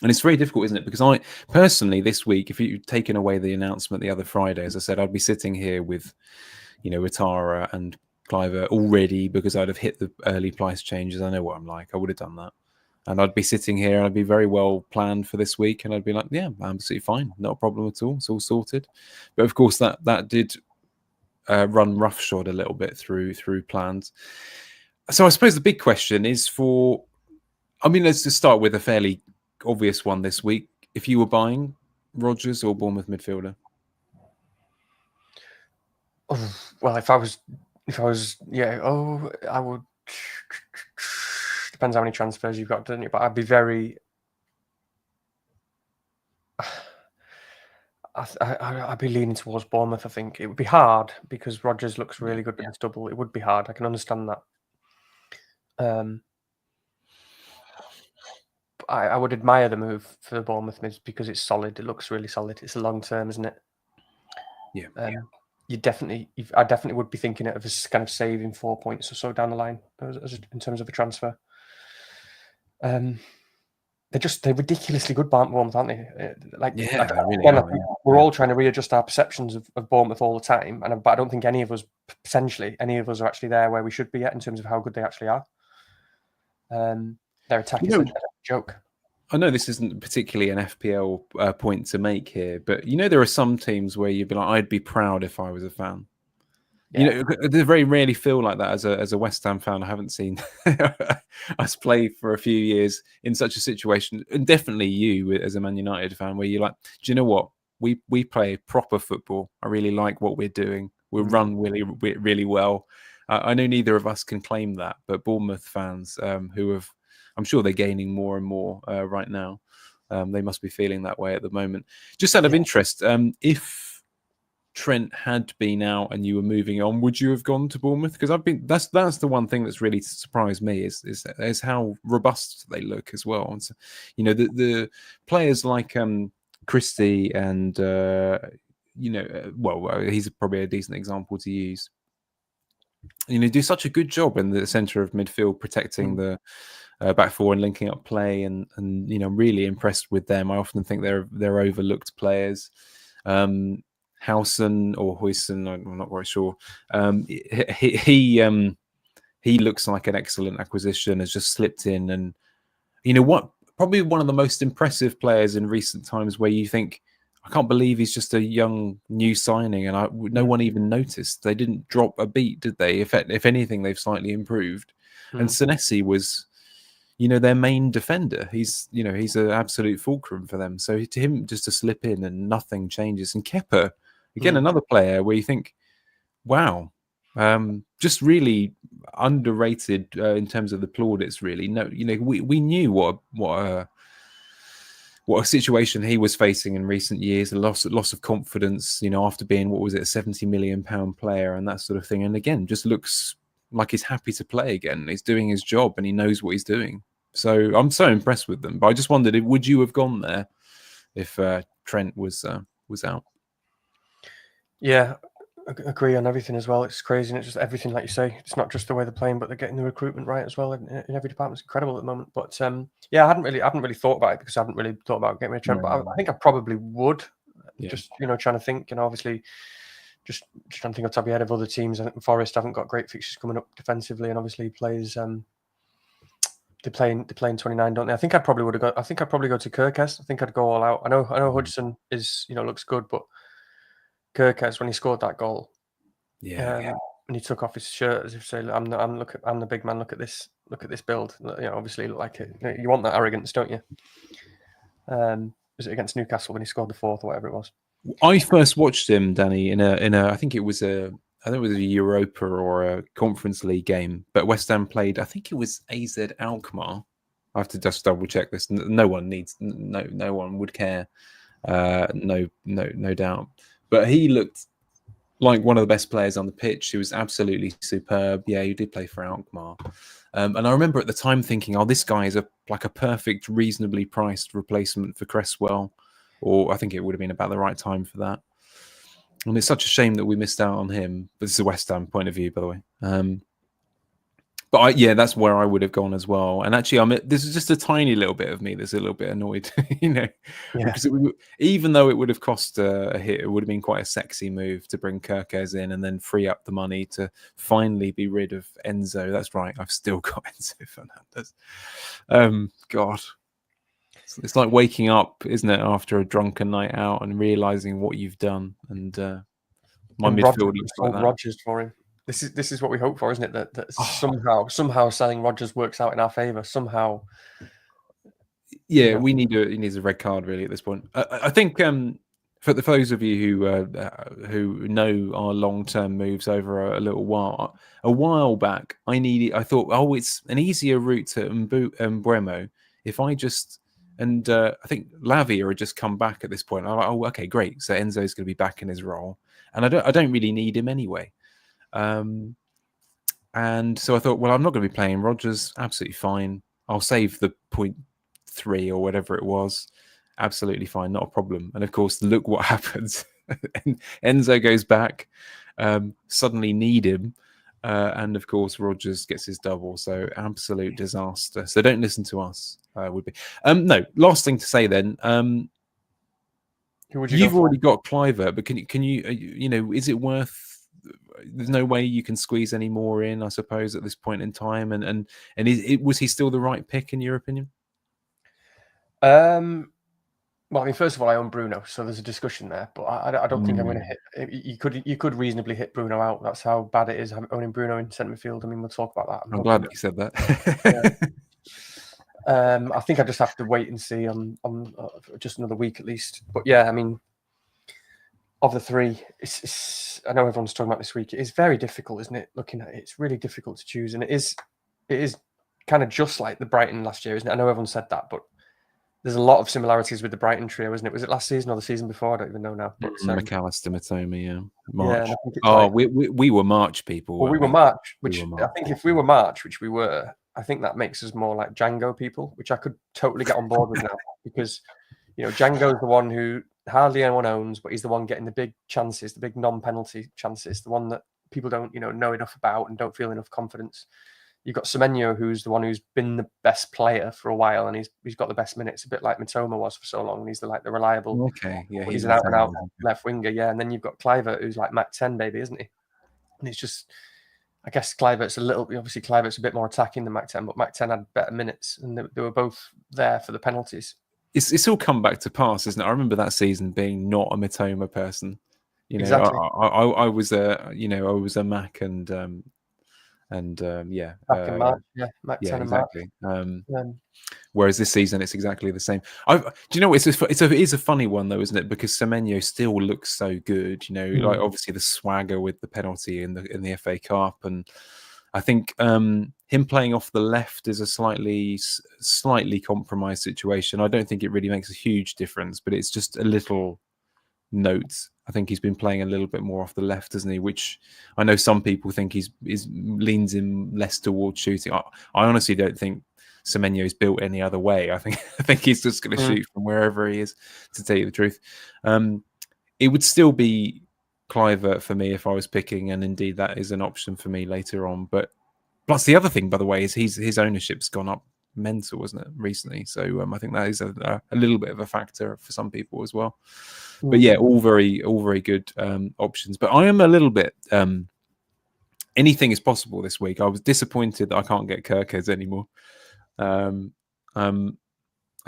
And it's very difficult, isn't it? Because I personally this week, if you'd taken away the announcement the other Friday, as I said, I'd be sitting here with, you know, Atara and Cliver already, because I'd have hit the early price changes. I know what I'm like. I would have done that. And I'd be sitting here and I'd be very well planned for this week. And I'd be like, yeah, absolutely fine. Not a problem at all. It's all sorted. But of course, that did run roughshod a little bit through plans. So I suppose the big question is let's just start with a fairly obvious one this week. If you were buying Rodgers or Bournemouth midfielder? Well, if I was, I would. Depends how many transfers you've got, doesn't it? But I'd be very I'd be leaning towards Bournemouth. I think it would be hard because Rodgers looks really good with this double. It would be hard. I can understand that. I would admire the move for Bournemouth because it's solid. It looks really solid. It's a long term, isn't it? Yeah. I definitely would be thinking of as kind of saving 4 points or so down the line in terms of a transfer. They're ridiculously good, Bournemouth, aren't they? We're all trying to readjust our perceptions of Bournemouth all the time, but I don't think any of us are actually there where we should be at in terms of how good they actually are. Their attack is a joke. I know this isn't particularly an FPL point to make here, but there are some teams where you'd be like, I'd be proud if I was a fan. Yeah. They very rarely feel like that as a West Ham fan. I haven't seen us play for a few years in such a situation, and definitely you as a Man United fan, where you're like, do you know what? We play proper football. I really like what we're doing. We run really well. I know neither of us can claim that, but Bournemouth fans who have, I'm sure they're gaining more and more right now. They must be feeling that way at the moment. Just out of interest, if Trent had been out and you were moving on, would you have gone to Bournemouth? Because that's the one thing that's really surprised me is how robust they look as well. And so, the players like Christie and he's probably a decent example to use. Do such a good job in the centre of midfield, protecting the back four and linking up play, and really impressed with them. I often think they're overlooked players. Howson or Huyson, I'm not very sure. He looks like an excellent acquisition. Has just slipped in, and probably one of the most impressive players in recent times, where you think, I can't believe he's just a young new signing, and no one even noticed. They didn't drop a beat, did they? If anything, they've slightly improved. And Senesi was, their main defender. He's an absolute fulcrum for them. So to him, just to slip in and nothing changes. And Kepa, again, another player where you think, wow, just really underrated in terms of the plaudits. Really, we knew what a situation he was facing in recent years, a loss of confidence, after being, what was it, a £70 million player and that sort of thing. And again, just looks like he's happy to play again. He's doing his job and he knows what he's doing. So I'm so impressed with them. But I just wondered, would you have gone there if Trent was out? Yeah, I agree on everything as well. It's crazy, and it's just everything, like you say. It's not just the way they're playing, but they're getting the recruitment right as well. In every department, it's incredible at the moment. But I haven't really thought about it because I haven't really thought about getting rid of Trent. But I think I probably would. Yeah. Just trying to think, and obviously, just trying to think off the top of your head of other teams. I think Forest haven't got great fixtures coming up defensively, and obviously plays. They're playing 29, don't they? I think I'd probably go to Kirkes. I think I'd go all out. I know Hudson is looks good, but Kirkes, when he scored that goal, and he took off his shirt as if to say, I'm the big man. Look at this build. Obviously you look like it. You want that arrogance, don't you? Was it against Newcastle when he scored the fourth or whatever it was? I first watched him, Danny, in a I think it was a Europa or a Conference League game, but West Ham played, I think it was AZ Alkmaar. I have to just double check this. No one would care. No doubt. But he looked like one of the best players on the pitch. He was absolutely superb. Yeah, he did play for Alkmaar. And I remember at the time thinking, this guy is a perfect, reasonably priced replacement for Cresswell. Or I think it would have been about the right time for that. And it's such a shame that we missed out on him. But this is a West Ham point of view, by the way. But that's where I would have gone as well. And actually, this is just a tiny little bit of me that's a little bit annoyed, because even though it would have cost a hit, it would have been quite a sexy move to bring Kirkes in and then free up the money to finally be rid of Enzo. That's right, I've still got Enzo Fernandez. God, it's like waking up, isn't it, after a drunken night out and realizing what you've done. And my midfield looks like that. Rodgers for him. This is what we hope for, isn't it? That somehow selling Rodgers works out in our favour. Somehow. Yeah, he needs a red card really at this point. I think for those of you who know our long-term moves over a while back, I thought, it's an easier route to Mbeumo if I just I think Lavia had just come back at this point. I'm like, oh, okay, great. So Enzo's going to be back in his role, and I don't really need him anyway. And so I thought, well, I'm not going to be playing Rodgers. Absolutely fine. I'll save the 0.3 or whatever it was. Absolutely fine, not a problem. And of course, look what happens. Enzo goes back. Suddenly need him. And of course, Rodgers gets his double. So absolute disaster. So don't listen to us. Would be no. Last thing to say then. Who would you You've already got Cliver, but can you is it worth? There's no way you can squeeze any more in, I suppose, at this point in time. And was he still the right pick in your opinion? Well, I mean, first of all, I own Bruno, so there's a discussion there. But I don't think I'm going to hit. You could reasonably hit Bruno out. That's how bad it is owning Bruno in centre midfield. I mean, we'll talk about that. I'm glad that you said that. I think I just have to wait and see on just another week at least. But yeah, I mean, of the three, I know everyone's talking about this week. It is very difficult, isn't it? Looking at it, it's really difficult to choose, and it is kind of just like the Brighton last year, isn't it? I know everyone said that, but there's a lot of similarities with the Brighton trio, isn't it? Was it last season or the season before? I don't even know now. But McAllister, Mitoma, yeah. March. Yeah, we were March people. Well, we were March, which I think if we were March, which we were, I think that makes us more like Django people, which I could totally get on board with now. Because, Django's the one who hardly anyone owns, but he's the one getting the big chances, the big non-penalty chances, the one that people don't, know enough about and don't feel enough confidence. You've got Semenyo, who's the one who's been the best player for a while, and he's got the best minutes, a bit like Mitoma was for so long, and he's the reliable. Okay, yeah, he's an out and out left winger, yeah. And then you've got Kluivert, who's like Mac 10, baby, isn't he? And it's just, I guess Kluivert's a bit more attacking than Mac 10, but Mac 10 had better minutes, and they were both there for the penalties. It's all come back to pass, isn't it? I remember that season being not a Mitoma person. Exactly. I was a Mac and yeah, Mac and March, yeah, Mac 10 exactly. and March. Whereas this season it's exactly the same. Do you know what? It is a funny one though, isn't it? Because Semenyo still looks so good. Like obviously the swagger with the penalty in the FA Cup, and I think him playing off the left is a slightly compromised situation. I don't think it really makes a huge difference, but it's just a little note. I think he's been playing a little bit more off the left, hasn't he? Which I know some people think leans him less towards shooting. I honestly don't think Semenyo's built any other way. I think he's just going to shoot from wherever he is, to tell you the truth. It would still be Kluivert for me if I was picking, and indeed that is an option for me later on. But plus the other thing, by the way, is his ownership's gone up mental, isn't it, recently? So I think that is a little bit of a factor for some people as well. But yeah, all very good options. But I am a little bit anything is possible this week. I was disappointed that I can't get Kirkheads anymore. I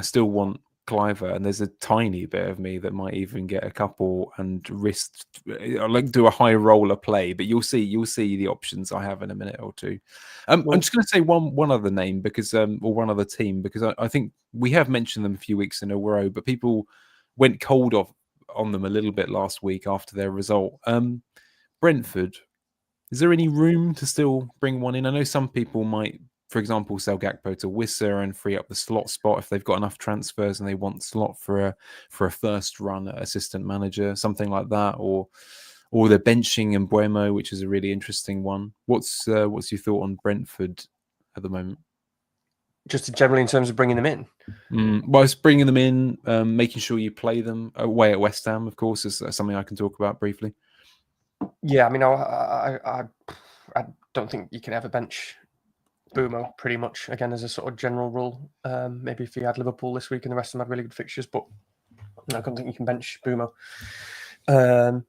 still want Kluivert, and there's a tiny bit of me that might even get a couple and do a high roller play. But you'll see the options I have in a minute or two. I'm just going to say one other name because or one other team, because I think we have mentioned them a few weeks in a row, but people went cold on them a little bit last week after their result. Brentford, is there any room to still bring one in? I know some people might, for example, sell Gakpo to Wissa and free up the slot spot if they've got enough transfers and they want slot for a first run at assistant manager, something like that, or they're benching Mbuemo, which is a really interesting one. What's your thought on Brentford at the moment? Just generally in terms of bringing them in? Well, it's bringing them in, making sure you play them away at West Ham, of course, is something I can talk about briefly. Yeah, I mean, I don't think you can ever bench Bumo, pretty much, again, as a sort of general rule. Maybe if he had Liverpool this week and the rest of them had really good fixtures, but I don't think you can bench Bumo. And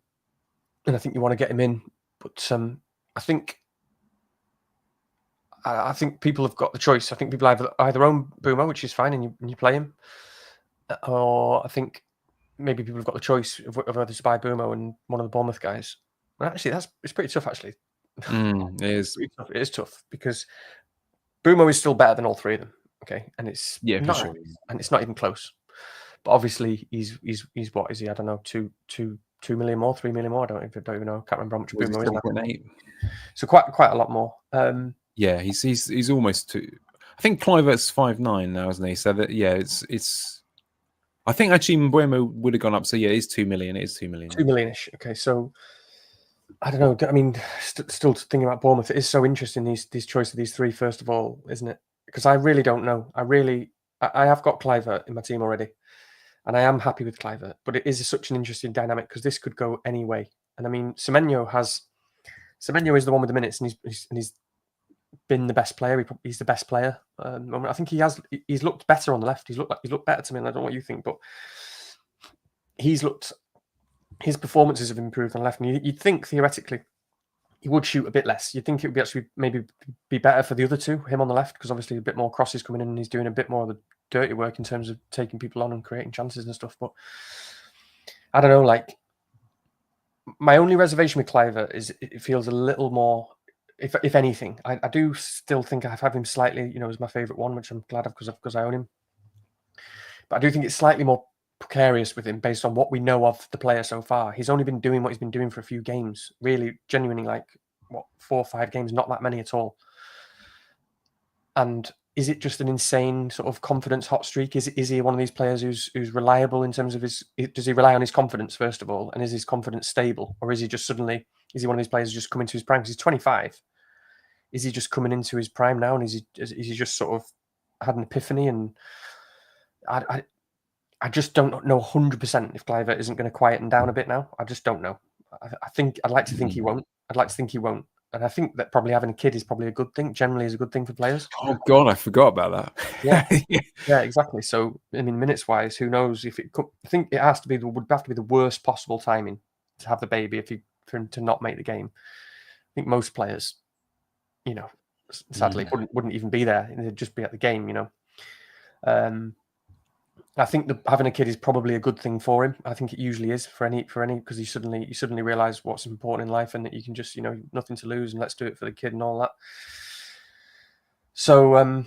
I think you want to get him in. But I think people have got the choice. I think people either own Bumo, which is fine, and you play him, or I think maybe people have got the choice of whether to buy Bumo and one of the Bournemouth guys. And actually, it's pretty tough, actually. It is. It is tough because Bumo is still better than all three of them. Okay, and it's for sure, and it's not even close. But obviously, he's what is he? I don't know, 2 million more, 3 million more. I don't even know. Can't remember how much Bumo is. So quite a lot more. Yeah, he's almost 2. I think Clivert's 5.9 now, isn't he? So that it's. I think actually Mbeumo would have gone up. So yeah, it is 2 million. It is 2 million. 2 million-ish. Okay, so I don't know. I mean, still thinking about Bournemouth. It is so interesting these choice of these three. First of all, isn't it? Because I really don't know. I have got Clivert in my team already, and I am happy with Clivert. But it is such an interesting dynamic because this could go any way. And I mean, Semenyo is the one with the minutes, and he's been the best player. He's the best player. I think he's looked better on the left. He's looked better to me. And I don't know what you think, but his performances have improved on the left. And you'd think theoretically he would shoot a bit less. You'd think it would be actually maybe be better for the other two, him on the left, because obviously a bit more crosses coming in and he's doing a bit more of the dirty work in terms of taking people on and creating chances and stuff. But I don't know, like my only reservation with Cliver is it feels a little more, if anything, I do still think I have him slightly, as my favourite one, which I'm glad of because I own him. But I do think it's slightly more precarious with him based on what we know of the player so far. He's only been doing what he's been doing for a few games, really, genuinely, like 4 or 5 games, not that many at all. And is it just an insane sort of confidence hot streak? Is he one of these players who's reliable in terms of does he rely on his confidence first of all, and is his confidence stable, or is he one of these players who's just coming to his prime? Because he's 25. Is he just coming into his prime now, and is he just sort of had an epiphany? And I just don't know 100% if Cliver isn't going to quieten down a bit now. I just don't know. I'd like to think he won't. I'd like to think he won't. And I think that probably having a kid is probably a good thing. Generally, is a good thing for players. Oh God, I forgot about that. Yeah, yeah, exactly. So I mean, minutes wise, who knows if it could? I think it would have to be the worst possible timing to have the baby for him to not make the game. I think most players, sadly, wouldn't even be there. They'd just be at the game. I think that having a kid is probably a good thing for him. I think it usually is for any because you suddenly realize what's important in life and that you can just nothing to lose and let's do it for the kid and all that. So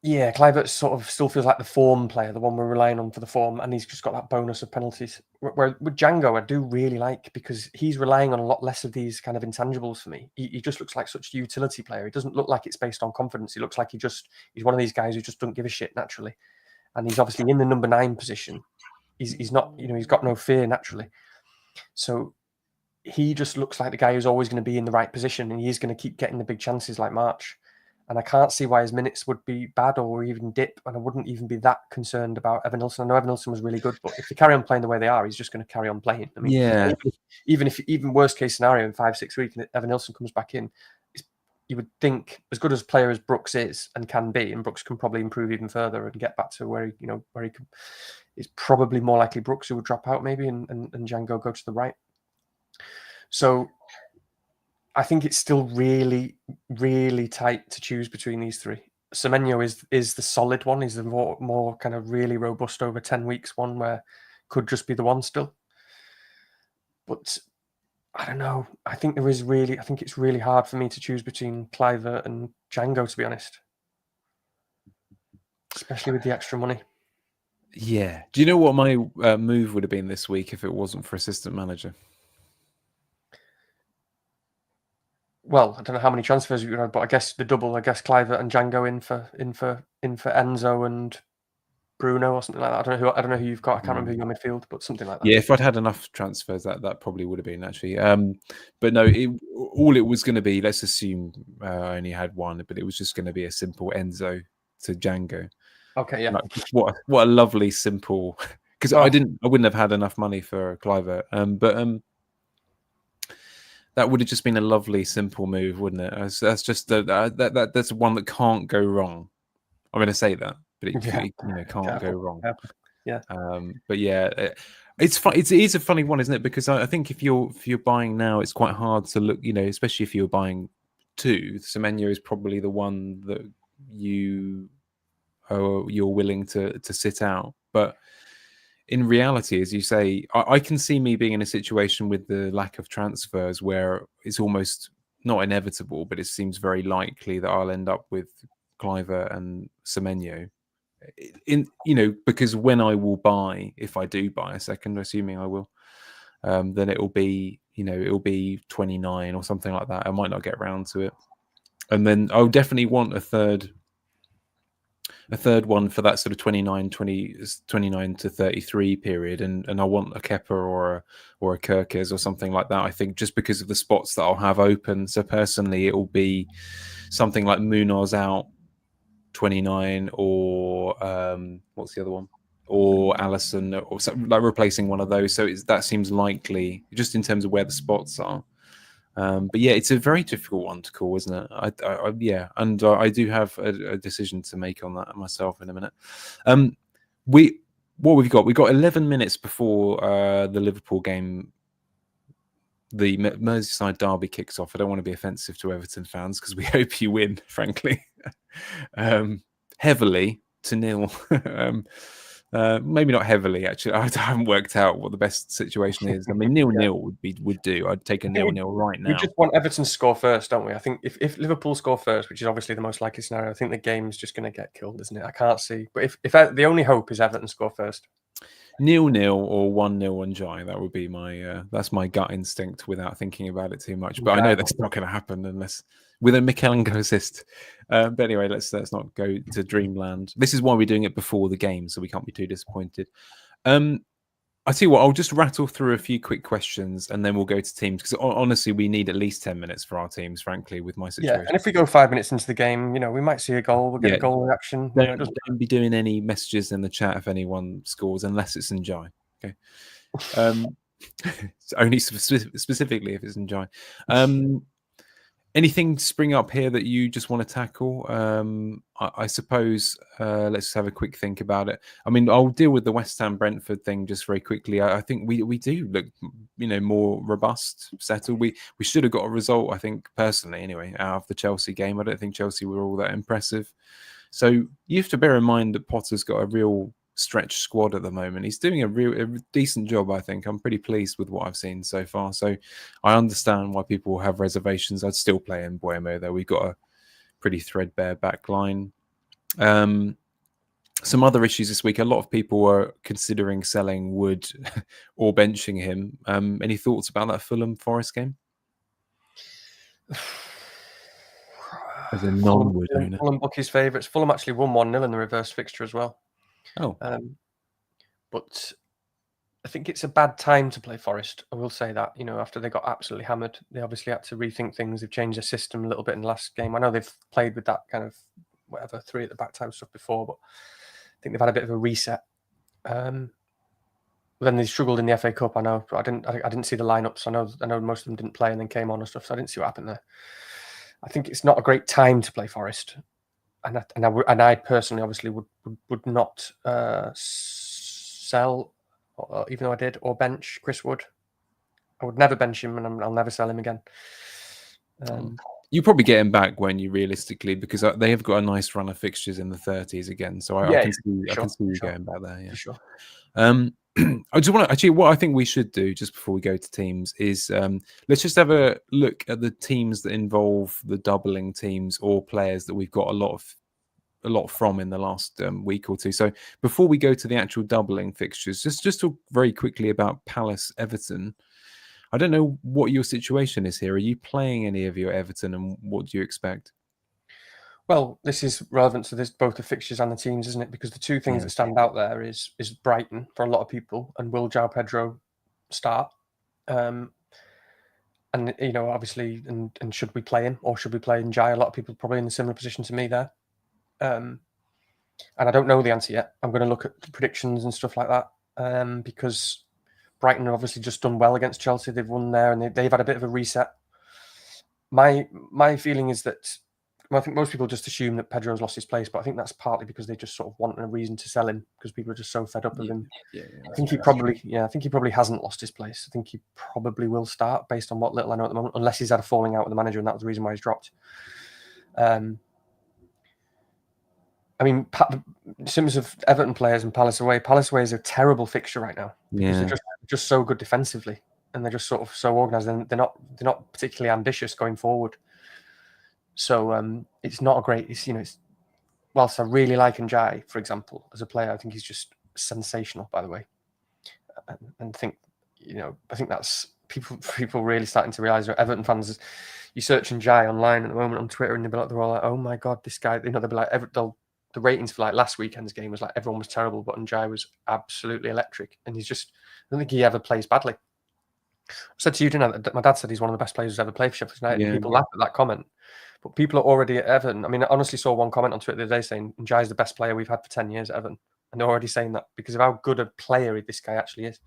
yeah, Clivert sort of still feels like the form player, the one we're relying on for the form, and he's just got that bonus of penalties. Where with Django, I do really like because he's relying on a lot less of these kind of intangibles for me. He just looks like such a utility player. He doesn't look like it's based on confidence. He looks like he's one of these guys who just don't give a shit naturally. And he's obviously in the number 9 position. He's not, he's got no fear naturally. So he just looks like the guy who's always going to be in the right position, and he's going to keep getting the big chances like March. And I can't see why his minutes would be bad or even dip. And I wouldn't even be that concerned about Evan Nilsson. I know Evan Nilsson was really good, but if they carry on playing the way they are, he's just going to carry on playing. I mean, yeah. Even worst case scenario in 5-6 weeks, and Evan Nilsson comes back in, you would think, as good as a player as Brooks is and can be, and Brooks can probably improve even further and get back to where he can. It's probably more likely Brooks who would drop out maybe, and Django go to the right. So I think it's still really, really tight to choose between these three. Semenyo is the solid one. He's the more kind of really robust over 10 weeks one where could just be the one still. But I don't know. I think it's really hard for me to choose between Cliver and Django, to be honest. Especially with the extra money. Yeah. Do you know what my move would have been this week if it wasn't for assistant manager? Well, I don't know how many transfers you had, but I guess the double. I guess Cliver and Django in for Enzo and Bruno or something like that. I don't know who you've got. I can't remember who your midfield, but something like that. Yeah, if I'd had enough transfers, that probably would have been actually. But no, all it was going to be. Let's assume I only had one, but it was just going to be a simple Enzo to Django. Okay, yeah. Like, what a lovely simple. Because I wouldn't have had enough money for Cliver. But that would have just been a lovely simple move, wouldn't it? That's just that's one that can't go wrong. I'm going to say that. But it can't go wrong. Yeah. But yeah, it's fun. It is a funny one, isn't it? Because I think if you're buying now, it's quite hard to look. Especially if you're buying 2, Semenyo is probably the one that you're willing to sit out. But in reality, as you say, I can see me being in a situation with the lack of transfers where it's almost not inevitable, but it seems very likely that I'll end up with Cliver and Semenyo. Because when I will buy, if I do buy a second, assuming I will, then it'll be 29 or something like that. I might not get around to it, and then I'll definitely want a third a third one for that sort of 29 to 33 period, and I want a Kepa or a Kirkes or something like that. I think just because of the spots that I'll have open. So personally, it will be something like Munoz out 29, or what's the other one? Or Allison, or something like replacing one of those. So that seems likely, just in terms of where the spots are. But yeah, it's a very difficult one to call, isn't it? I do have a decision to make on that myself in a minute. What we've got 11 minutes before the Liverpool game, the Merseyside derby kicks off. I don't want to be offensive to Everton fans because we hope you win, frankly, heavily to 0. Maybe not heavily, actually. I haven't worked out what the best situation is. I mean, 0-0 would do. I'd take a 0-0 right now. We just want Everton to score first, don't we? I think if Liverpool score first, which is obviously the most likely scenario, I think the game's just going to get killed, isn't it? I can't see. But if the only hope is Everton score first. 0-0 or 1-0 on Jai. That would be that's my gut instinct without thinking about it too much. But I know that's not going to happen unless with a Mikalenko assist. But anyway, let's not go to dreamland. This is why we're doing it before the game, so we can't be too disappointed. I tell you what, I'll just rattle through a few quick questions and then we'll go to teams, because honestly, we need at least 10 minutes for our teams, frankly, with my situation. Yeah, and if we go 5 minutes into the game, we might see a goal. We'll get a goal reaction. Don't be doing any messages in the chat if anyone scores, unless it's Njai. Okay. Only specifically if it's Njai. Anything spring up here that you just want to tackle? I suppose let's have a quick think about it. I mean, I'll deal with the West Ham Brentford thing just very quickly. I think we do look, more robust, settled. We should have got a result, I think, personally, anyway, out of the Chelsea game. I don't think Chelsea were all that impressive. So you have to bear in mind that Potter's got a real stretch squad at the moment. He's doing a decent job, I think. I'm pretty pleased with what I've seen so far. So I understand why people have reservations. I'd still play in Buemo, though. We've got a pretty threadbare back line. Some other issues this week. A lot of people were considering selling Wood or benching him. Any thoughts about that Fulham Forest game? As a non-Wood owner. Fulham book his favourites. Fulham actually won 1-0 in the reverse fixture as well. Oh. But I think it's a bad time to play Forest. I will say that, after they got absolutely hammered, they obviously had to rethink things. They've changed their system a little bit in the last game. I know they've played with that kind of 3 at the back time stuff before, but I think they've had a bit of a reset. Then they struggled in the FA Cup. I know. I didn't see the lineups. I know most of them didn't play and then came on and stuff. So I didn't see what happened there. I think it's not a great time to play Forest. And I personally, obviously, would not sell, even though I did, or bench Chris Wood. I would never bench him, and I'll never sell him again. You probably get him back when you realistically, because they have got a nice run of fixtures in the 30s again. So I can see you going back there. Yeah, for sure. I just want to actually, what I think we should do just before we go to teams is let's just have a look at the teams that involve the doubling teams or players that we've got a lot from in the last week or two. So before we go to the actual doubling fixtures, just talk very quickly about Palace Everton. I don't know what your situation is here. Are you playing any of your Everton, and what do you expect? Well, this is relevant to both the fixtures and the teams, isn't it? Because the two things that stand out there is Brighton for a lot of people, and will João Pedro start? And obviously, and should we play him or should we play Njai? A lot of people probably in a similar position to me there. And I don't know the answer yet. I'm going to look at predictions and stuff like that because Brighton have obviously just done well against Chelsea. They've won there and they've had a bit of a reset. My feeling is that I think most people just assume that Pedro's lost his place, but I think that's partly because they just sort of want a reason to sell him because people are just so fed up with him. I think he probably hasn't lost his place. I think he probably will start based on what little I know at the moment, unless he's had a falling out with the manager and that was the reason why he's dropped. I mean, in terms of Everton players and Palace away is a terrible fixture right now because they're just so good defensively and they're just sort of so organised and they're not particularly ambitious going forward. So it's not a great. It's whilst I really like Njai, for example, as a player, I think he's just sensational. By the way, and think I think that's people really starting to realise. Everton fans, you search Njai online at the moment on Twitter, and they're all like, "Oh my god, this guy!" They'll be like, the ratings for like last weekend's game was like everyone was terrible, but Njai was absolutely electric, and I don't think he ever plays badly. I said to you, didn't I, that my dad said he's one of the best players who's ever played for Sheffield United. Yeah. People laugh at that comment, but people are already at Everton. I mean, I honestly saw one comment on Twitter the other day saying Njai's the best player we've had for 10 years at Everton, and they're already saying that because of how good a player this guy actually is.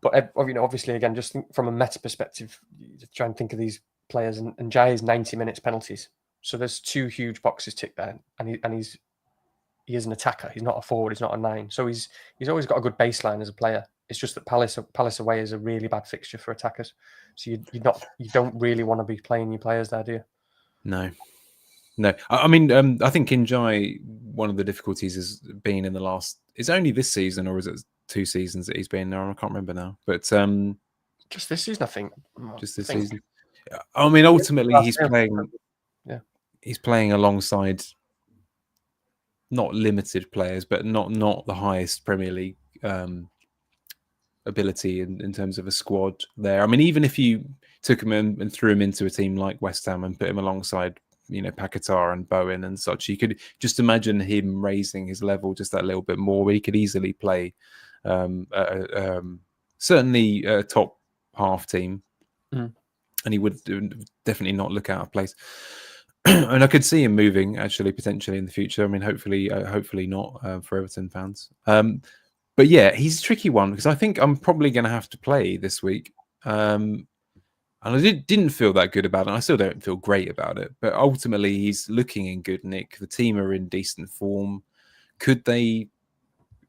But obviously, again, just from a meta perspective, you try and think of these players, and Njai is 90 minutes penalties. So there's 2 huge boxes ticked there, and he is an attacker. He's not a forward. He's not a 9. So he's always got a good baseline as a player. It's just that Palace away is a really bad fixture for attackers. So you don't really want to be playing your players there, do you? No. I mean, I think Njai, one of the difficulties has been in the last. Is it only this season, or is it 2 seasons that he's been there? I can't remember now. But just this season, I think. Just this season. I mean, ultimately, he's playing. Yeah, he's playing alongside not limited players, but not the highest Premier League ability in terms of a squad there. I mean, even if you took him and threw him into a team like West Ham and put him alongside, Paquetá and Bowen and such, you could just imagine him raising his level just that little bit more. He could easily play certainly a top half team, and he would definitely not look out of place. And I could see him moving actually potentially in the future. I mean, hopefully not for Everton fans. But yeah, he's a tricky one because I think I'm probably going to have to play this week. And I didn't feel that good about it. And I still don't feel great about it. But ultimately, he's looking in good nick. The team are in decent form. Could they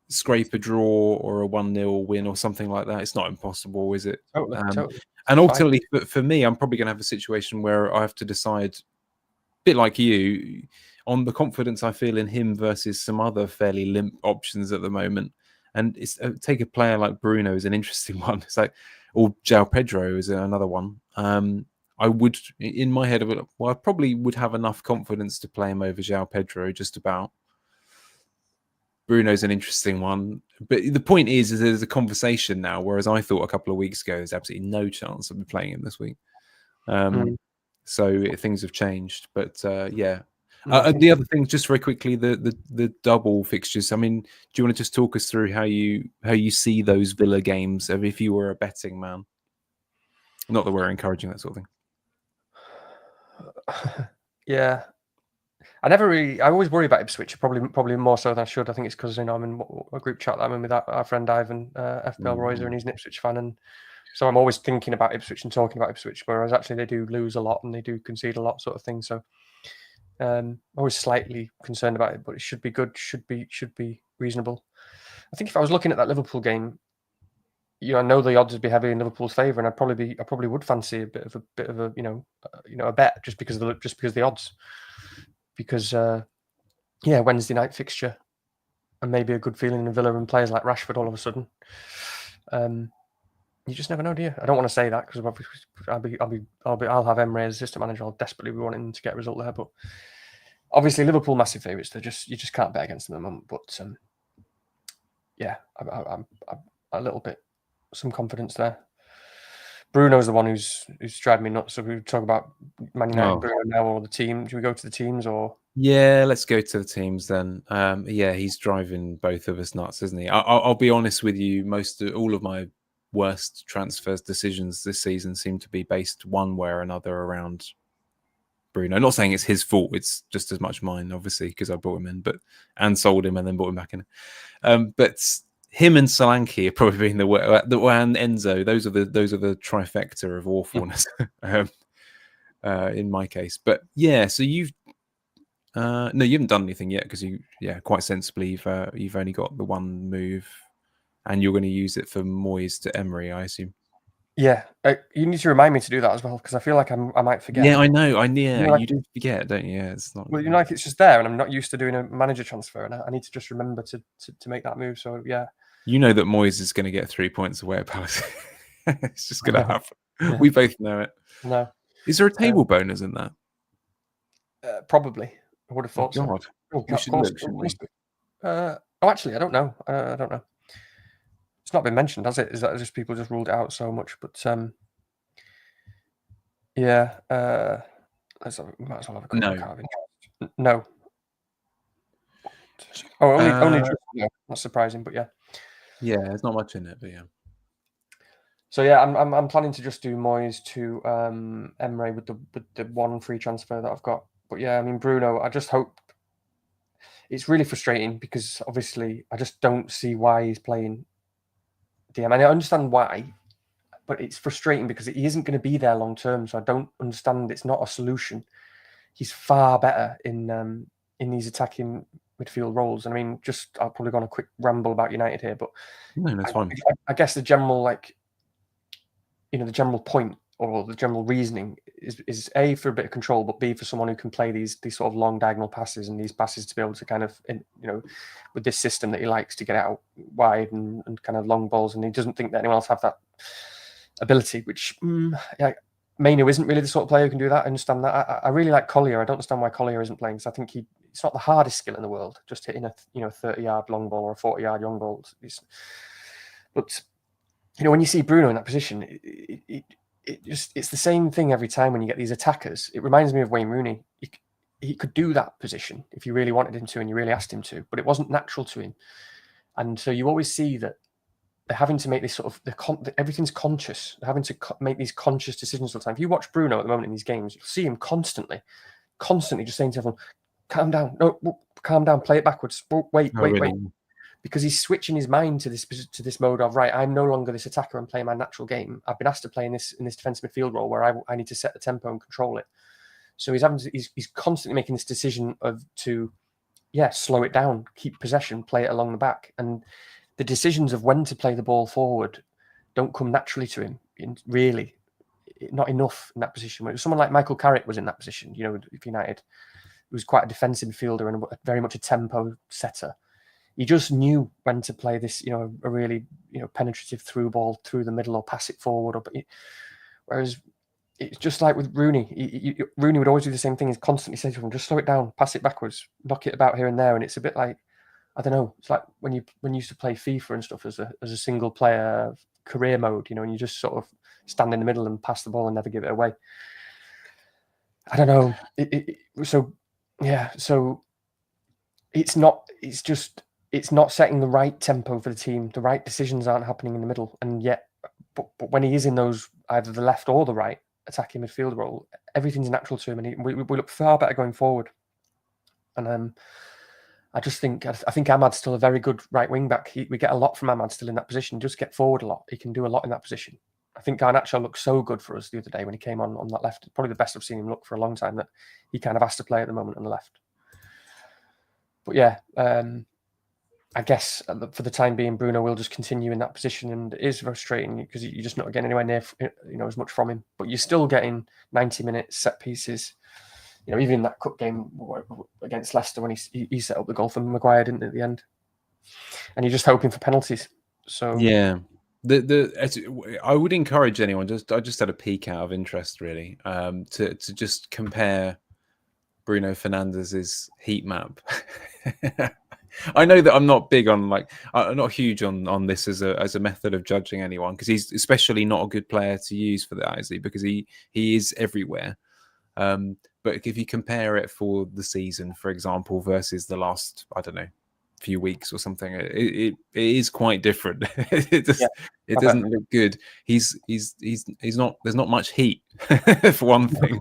scrape a draw or a 1-0 win or something like that? It's not impossible, is it? Totally. And ultimately, for me, I'm probably going to have a situation where I have to decide, a bit like you, on the confidence I feel in him versus some other fairly limp options at the moment. And take a player like Bruno is an interesting one. It's like, or João Pedro is another one. I would, in my head, I probably would have enough confidence to play him over João Pedro, just about. Bruno's an interesting one. But the point is there's a conversation now, whereas I thought a couple of weeks ago there's absolutely no chance of me playing him this week. So things have changed. But yeah. The other thing, just very quickly, the double fixtures. I mean, do you want to just talk us through how you see those Villa games if you were a betting man? Not that we're encouraging that sort of thing. Yeah, I always worry about Ipswich. Probably more so than I should. I think it's because I'm in a group chat that I'm in with our friend Ivan, FPL Royser, and he's an Ipswich fan, and so I'm always thinking about Ipswich and talking about Ipswich. Whereas actually they do lose a lot and they do concede a lot, sort of thing. So. Always slightly concerned about it, but it should be good. Should be reasonable. I think if I was looking at that Liverpool game, I know the odds would be heavy in Liverpool's favour, and I probably would fancy a bit of a a bet just because of the odds. Because Wednesday night fixture, and maybe a good feeling in Villa and players like Rashford all of a sudden. You just never know, do you? I don't want to say that because I'll have Emre as assistant manager. I'll desperately be wanting to get a result there, but obviously Liverpool massive favourites. You just can't bet against them at the moment. But I'm a little bit some confidence there. Bruno's the one who's driving me nuts. So we talk about Man United, Bruno now, or the team. Do we go to the teams or? Yeah, let's go to the teams then. He's driving both of us nuts, isn't he? I'll be honest with you. All of my worst transfer decisions this season seem to be based one way or another around Bruno. Not saying it's his fault; it's just as much mine, obviously, because I bought him in, and sold him and then bought him back in. But him and Solanke have probably been and Enzo. Those are the trifecta of awfulness in my case. But yeah, so you've no, you haven't done anything yet because quite sensibly you've only got the one move. And you're going to use it for Moyes to Emery, I assume. Yeah, you need to remind me to do that as well because I feel like I might forget. Yeah, I know. You do forget, don't you? Yeah, it's not. Well, it's just there, and I'm not used to doing a manager transfer, and I need to just remember to make that move. So yeah, you know that Moyes is going to get 3 points away at Palace. It's just going to happen. We both know it. No, is there a table bonus in that? Probably, I would have thought so. God, actually, I don't know. I don't know. It's not been mentioned, has it? Is that just people just ruled it out so much? But might as well have a quick look at it. No. Oh, only just, yeah, not surprising, but yeah. Yeah, there's not much in it, but yeah. So yeah, I'm planning to just do Moyes to Emre with the one free transfer that I've got. But yeah, I mean Bruno, I just hope. It's really frustrating because obviously I just don't see why he's playing DM. And I understand why, but it's frustrating because he isn't going to be there long term. So I don't understand. It's not a solution. He's far better in these attacking midfield roles. And I mean, I'll probably go on a quick ramble about United here, but No, that's fine. I guess the general the general point or the general reasoning is A, for a bit of control, but B, for someone who can play these sort of long diagonal passes and these passes to be able to kind of, with this system that he likes to get out wide and kind of long balls. And he doesn't think that anyone else have that ability, which Mainu isn't really the sort of player who can do that. I understand that. I really like Collier. I don't understand why Collier isn't playing, because I think it's not the hardest skill in the world, just hitting a 30-yard long ball or a 40-yard young ball. But when you see Bruno in that position, it's the same thing every time when you get these attackers. It reminds me of Wayne Rooney. He could do that position if you really wanted him to and you really asked him to, but it wasn't natural to him. And so you always see that they're having to make this sort of everything's conscious. They're having to make these conscious decisions all the time. If you watch Bruno at the moment in these games, you'll see him constantly just saying to everyone, "Calm down, no, calm down, play it backwards, wait." Because he's switching his mind to this mode of, right, I'm no longer this attacker and playing my natural game. I've been asked to play in this defensive midfield role where I need to set the tempo and control it. So he's constantly making this decision to slow it down, keep possession, play it along the back. And the decisions of when to play the ball forward don't come naturally to him, really. Not enough in that position. When someone like Michael Carrick was in that position, if United, he was quite a defensive midfielder and very much a tempo setter. He just knew when to play this, a really, penetrative through ball through the middle or pass it forward. Whereas it's just like with Rooney. Rooney would always do the same thing. He's constantly saying to him, just slow it down, pass it backwards, knock it about here and there. And it's a bit like, I don't know. It's like when you used to play FIFA and stuff as a single player career mode, and you just sort of stand in the middle and pass the ball and never give it away. I don't know. So it's not. It's not setting the right tempo for the team. The right decisions aren't happening in the middle, and yet, but when he is in those either the left or the right attacking midfield role, everything's natural to him, and we look far better going forward. And I think Ahmad's still a very good right wing back. We get a lot from Ahmad still in that position. Just get forward a lot. He can do a lot in that position. I think Garnacho looked so good for us the other day when he came on that left. Probably the best I've seen him look for a long time. That he kind of has to play at the moment on the left. But yeah. I guess for the time being, Bruno will just continue in that position, and it is frustrating because you're just not getting anywhere near, as much from him. But you're still getting 90 minutes set pieces. Even in that cup game against Leicester when he set up the goal for Maguire, didn't at the end, and you're just hoping for penalties. So yeah, I would encourage anyone. I just had a peek out of interest, really, to just compare Bruno Fernandes's heat map. I know that I'm not big on I'm not huge on this as a method of judging anyone, because he's especially not a good player to use for that, is he? Because he is everywhere. But if you compare it for the season, for example, versus the last, I don't know, few weeks or something, it is quite different. It doesn't look good. He's not. There's not much heat for one thing.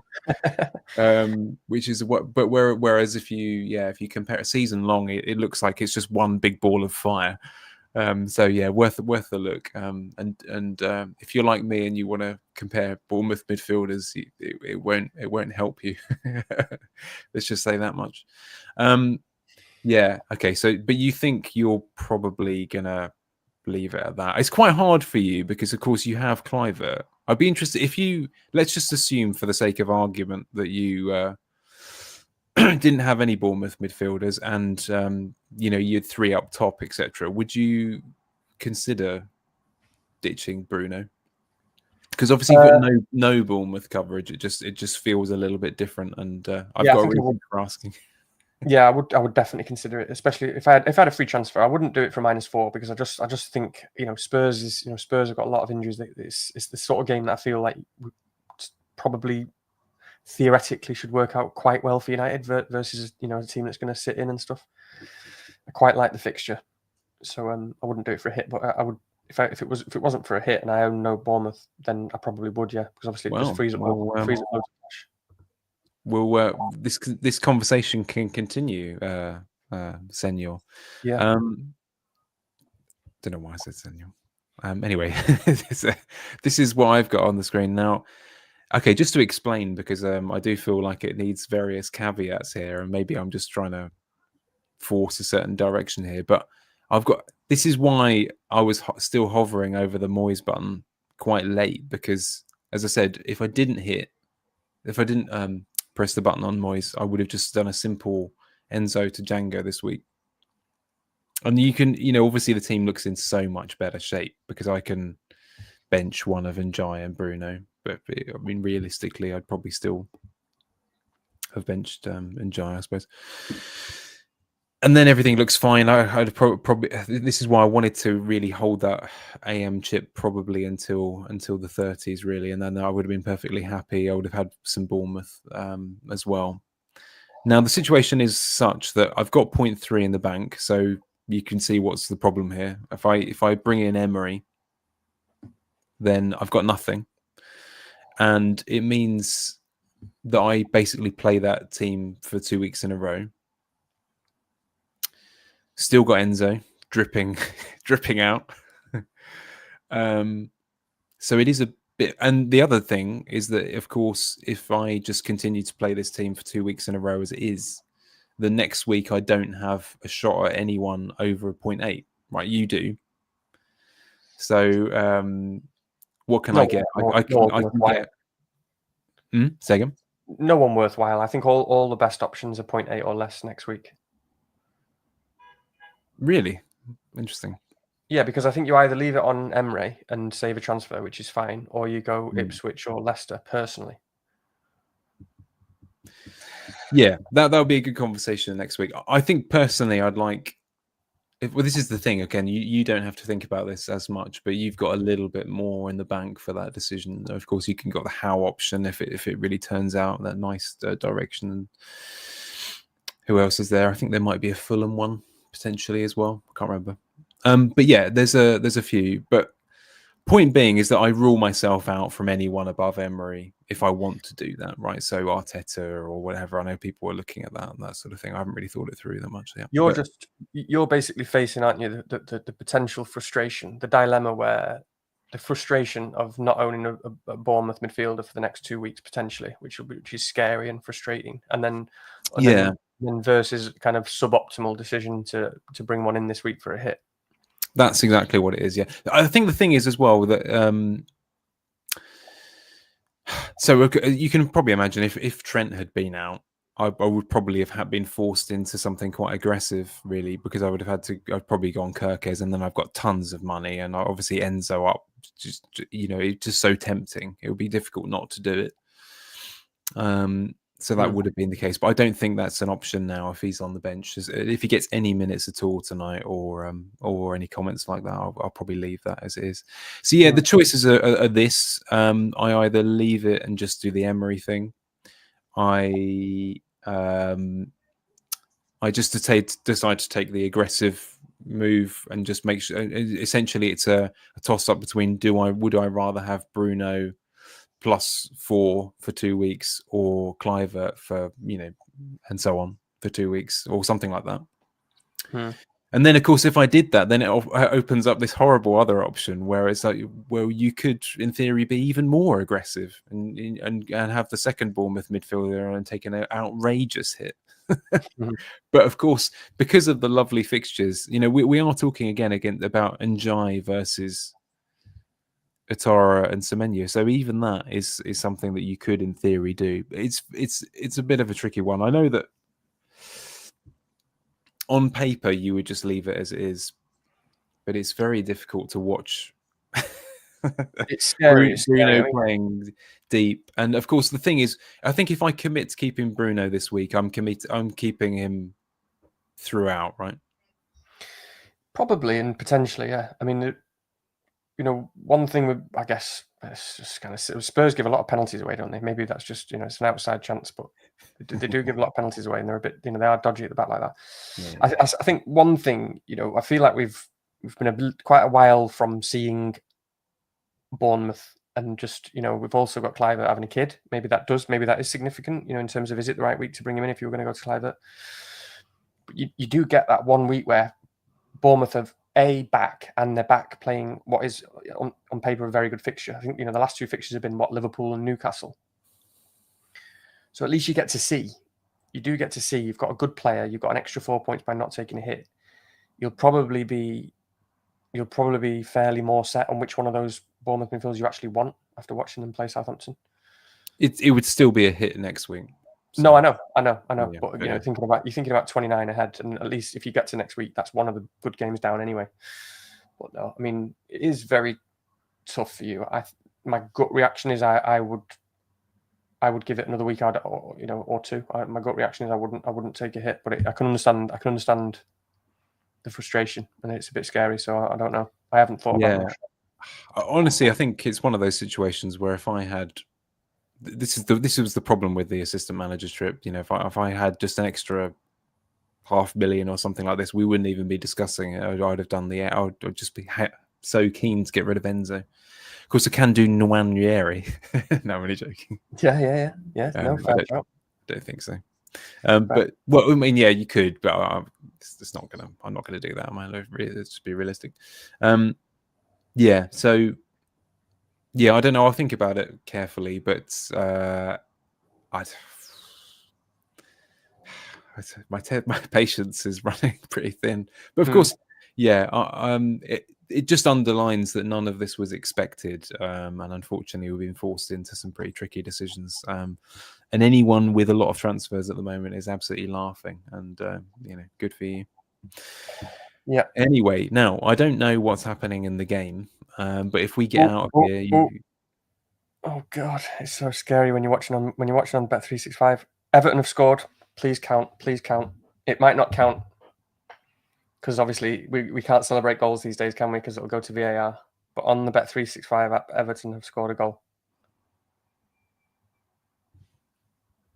Which is what. But whereas if you compare a season long, it looks like it's just one big ball of fire. So yeah, worth a look. And if you're like me and you want to compare Bournemouth midfielders, it won't help you. Let's just say that much. Yeah. Okay. So, but you think you're probably gonna leave it at that? It's quite hard for you because, of course, you have Kluivert. I'd be interested if let's just assume, for the sake of argument, that you didn't have any Bournemouth midfielders and you had three up top, etc. Would you consider ditching Bruno? Because obviously you've got no Bournemouth coverage. It just feels a little bit different, and I've got a reason for asking. Yeah, I would definitely consider it, especially if I had a free transfer. I wouldn't do it for -4 because I just think Spurs have got a lot of injuries. It's the sort of game that I feel like probably theoretically should work out quite well for United versus a team that's going to sit in and stuff. I quite like the fixture, so I wouldn't do it for a hit, but I would if it wasn't for a hit and I own no Bournemouth, then I probably would, yeah, because obviously it just frees up loads of cash. This conversation can continue, Senor. Yeah. Don't know why I said Senor. Anyway, this is what I've got on the screen now. Okay, just to explain, because I do feel like it needs various caveats here, and maybe I'm just trying to force a certain direction here. But this is why I was still hovering over the Moyes button quite late, because, as I said, if I didn't press the button on Moyes, I would have just done a simple Enzo to Django this week. And you can, obviously the team looks in so much better shape because I can bench one of Njai and Bruno. But I mean, realistically, I'd probably still have benched Njai, I suppose. And then everything looks fine. I'd probably. This is why I wanted to really hold that AM chip probably until the 30s, really, and then I would have been perfectly happy. I would have had some Bournemouth as well. Now the situation is such that I've got 0.3 in the bank, so you can see what's the problem here. If I bring in Emery, then I've got nothing, and it means that I basically play that team for 2 weeks in a row. Still got Enzo dripping out. So it is a bit. And the other thing is that, of course, if I just continue to play this team for 2 weeks in a row as it is, the next week I don't have a shot at anyone over a 0.8. Right, you do. So what can I get? I can get. Say again? No one worthwhile. I think all the best options are 0.8 or less next week. Really? Interesting. Yeah, because I think you either leave it on Emery and save a transfer, which is fine, or you go Ipswich or Leicester, personally. Yeah, that would be a good conversation next week. I think personally I'd like... Well, this is the thing. Again, you don't have to think about this as much, but you've got a little bit more in the bank for that decision. Of course, you can got the how option if it really turns out that nice direction. And who else is there? I think there might be a Fulham one potentially as well. I can't remember. But yeah, there's a few. But point being is that I rule myself out from anyone above Emery if I want to do that, right? So Arteta or whatever. I know people are looking at that and that sort of thing. I haven't really thought it through that much yet. You're basically facing, aren't you, the potential frustration, the dilemma where the frustration of not owning a Bournemouth midfielder for the next 2 weeks potentially, which is scary and frustrating, and then versus kind of suboptimal decision to bring one in this week for a hit. That's exactly what it is. Yeah, I think the thing is as well that so you can probably imagine if Trent had been out, I would probably have been forced into something quite aggressive, really, because I would have had to. I'd probably gone Kirkes, and then I've got tons of money, and obviously Enzo up. Just it's just so tempting. It would be difficult not to do it. So that would have been the case, but I don't think that's an option now if he's on the bench. If he gets any minutes at all tonight, or any comments like that, I'll probably leave that as it is. So yeah, the choices are this. I either leave it and just do the Emery thing. I just decide to take the aggressive move and just make sure. Essentially, it's a toss up between would I rather have Bruno +4 for 2 weeks, or Kluivert for and so on for 2 weeks, or something like that. And then, of course, if I did that, then it opens up this horrible other option where it's like, well, you could, in theory, be even more aggressive and have the second Bournemouth midfielder and take an outrageous hit. But of course, because of the lovely fixtures, we are talking again about Njai versus Atara and Semenyo, so even that is something that you could, in theory, do. It's a bit of a tricky one. I know that on paper you would just leave it as it is, but it's very difficult to watch. It's scary. Bruno playing deep, and of course the thing is, I think if I commit to keeping Bruno this week, I'm keeping him throughout, right? Probably and potentially, yeah. I mean, one thing I guess it's just kind of Spurs give a lot of penalties away, don't they? Maybe that's just it's an outside chance, but they do give a lot of penalties away, and they're a bit they are dodgy at the back like that. Yeah. I think one thing I feel like we've been quite a while from seeing Bournemouth, and just we've also got Clivert having a kid. Maybe that is significant. In terms of, is it the right week to bring him in if you were going to go to Clivert? But you do get that one week where Bournemouth have back, and they're back playing what is on paper a very good fixture. I think the last two fixtures have been Liverpool and Newcastle. So at least you get to see. You do get to see. You've got a good player. You've got an extra 4 points by not taking a hit. You'll probably be fairly more set on which one of those Bournemouth midfielders you actually want after watching them play Southampton. It would still be a hit next week. So. No, I know. Yeah, but you're thinking about 29 ahead, and at least if you get to next week, that's one of the good games down anyway. But no, I mean, it is very tough for you. My gut reaction is I would give it another week or two. My gut reaction is I wouldn't take a hit, but I can understand the frustration, and it's a bit scary. So I don't know. I haven't thought about it. Honestly, I think it's one of those situations where if I had, this was the problem with the assistant manager's trip. If I had just an extra $500,000 or something like this, we wouldn't even be discussing it. I'd have done I'd just be so keen to get rid of Enzo. Of course, I can do Nwaneri. No, I'm really joking. Yeah. No, I don't think so. But I mean, yeah, you could, but I'm not gonna do that, man. Let's just be realistic. Yeah. So, yeah, I don't know. I'll think about it carefully, but my patience is running pretty thin. But of course, yeah, it just underlines that none of this was expected, and unfortunately, we've been forced into some pretty tricky decisions. And anyone with a lot of transfers at the moment is absolutely laughing, and good for you. Yeah. Anyway, now I don't know what's happening in the game, but if we get out of here, oh god, it's so scary when you're watching on Bet365. Everton have scored. Please count. It might not count because obviously we can't celebrate goals these days, can we? Because it'll go to VAR. But on the Bet365 app, Everton have scored a goal.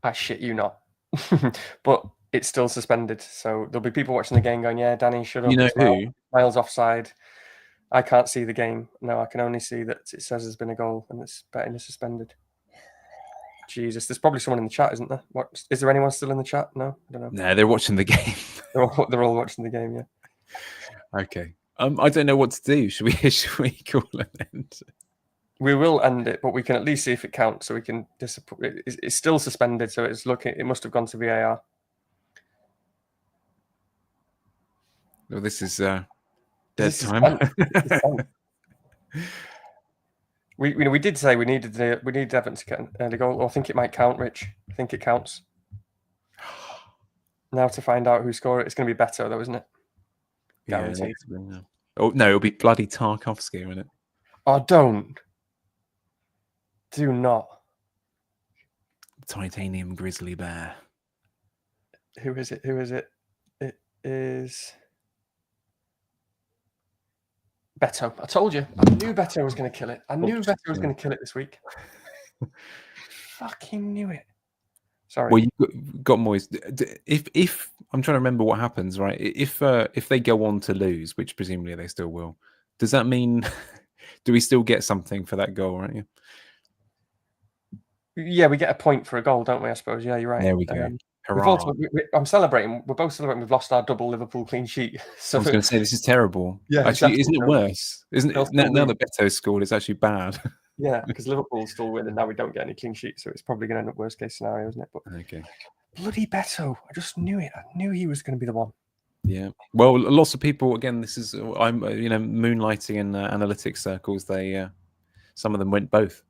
I shit you not. But it's still suspended. So there'll be people watching the game going, yeah, Danny, shut up. You know who? Miles offside. I can't see the game. No, I can only see that it says there's been a goal and it's betting is suspended. Jesus, there's probably someone in the chat, isn't there? Is there anyone still in the chat? No, I don't know. No, they're watching the game. They're all watching the game, yeah. Okay. I don't know what to do. Should we call an end? We will end it, but we can at least see if it counts, so we can it's still suspended, so it must have gone to VAR. Well, this is dead time. We did say we needed Everton to get an early goal. I think it might count, Rich. I think it counts. Now to find out who scored it, it's going to be Beto, though, isn't it? Guaranteed. Yeah. Oh no, it'll be bloody Tarkovsky, won't it? Oh, don't. Do not. Titanium grizzly bear. Who is it? It is Beto. I told you. I knew Beto was going to kill it. Beto was going to kill it this week. Fucking knew it. Sorry. Well, you've got Moyes. If I'm trying to remember what happens, right? If they go on to lose, which presumably they still will, does that mean do we still get something for that goal, right? Yeah, we get a point for a goal, don't we? I suppose. Yeah, you're right. There we go. I'm celebrating. We're both celebrating. We've lost our double Liverpool clean sheet. So I was going to say this is terrible. Yeah, actually, isn't it worse? Isn't it now that Beto scored? It's actually bad. Yeah, because Liverpool still win, and now we don't get any clean sheets, so it's probably going to end up worst case scenario, isn't it? But okay, bloody Beto! I just knew it. I knew he was going to be the one. Yeah. Well, lots of people. Again, this is I'm moonlighting in analytics circles. They some of them went both.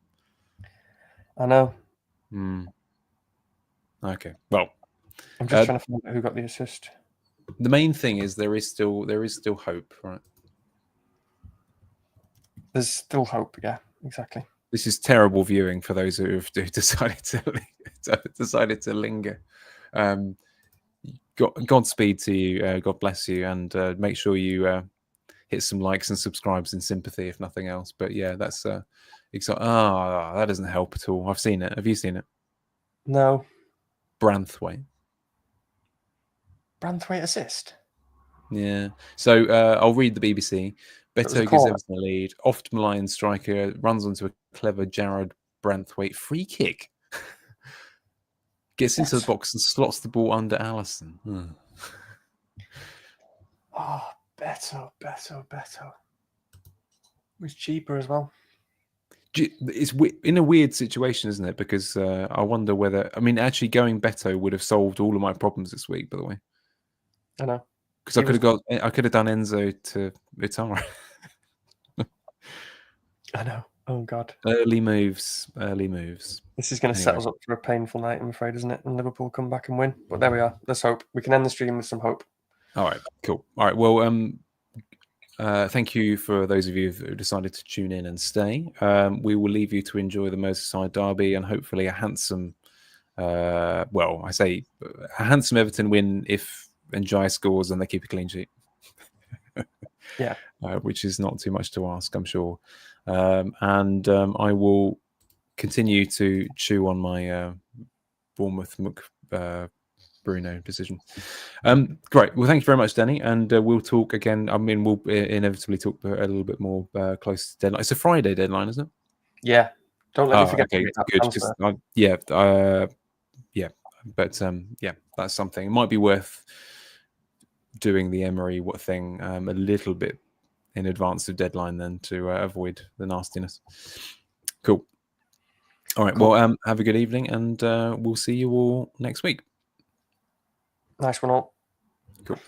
I know. Okay. Well, I'm just trying to find out who got the assist. The main thing is there is still hope, right? There's still hope. Yeah, exactly. This is terrible viewing for those who have decided to linger. Godspeed to you. God bless you, and make sure you hit some likes and subscribes in sympathy, if nothing else. But yeah, that's exciting. Ah, that doesn't help at all. I've seen it. Have you seen it? No. Branthwaite. Branthwaite assist. Yeah. So I'll read the BBC. Beto gives corner. Everton a lead. Oft maligned striker runs onto a clever Jared Branthwaite free kick. Gets into the box and slots the ball under Alisson. Oh, Beto. It was cheaper as well. It's in a weird situation, isn't it? Because I wonder whether, I mean, actually going Beto would have solved all of my problems this week, by the way. I know. Because I could have done Enzo to Vitara. I know. Oh God. Early moves. This is going to set us up for a painful night, I'm afraid, isn't it? And Liverpool come back and win. But there we are. Let's hope we can end the stream with some hope. All right, cool. All right, well, thank you for those of you who decided to tune in and stay. We will leave you to enjoy the Merseyside derby and hopefully a handsome, a handsome Everton win if Njai scores and they keep a clean sheet. Yeah. Which is not too much to ask, I'm sure. I will continue to chew on my Bournemouth Bruno decision. Great. Well, thank you very much, Danny. And we'll talk again. I mean, we'll inevitably talk a little bit more close to deadline. It's a Friday deadline, isn't it? Yeah. Don't let me forget. Okay, good. But that's something. It might be worth doing the Emery thing a little bit in advance of deadline then to avoid the nastiness. Cool. All right. Cool. Well, have a good evening, and we'll see you all next week. Nice one all. Cool.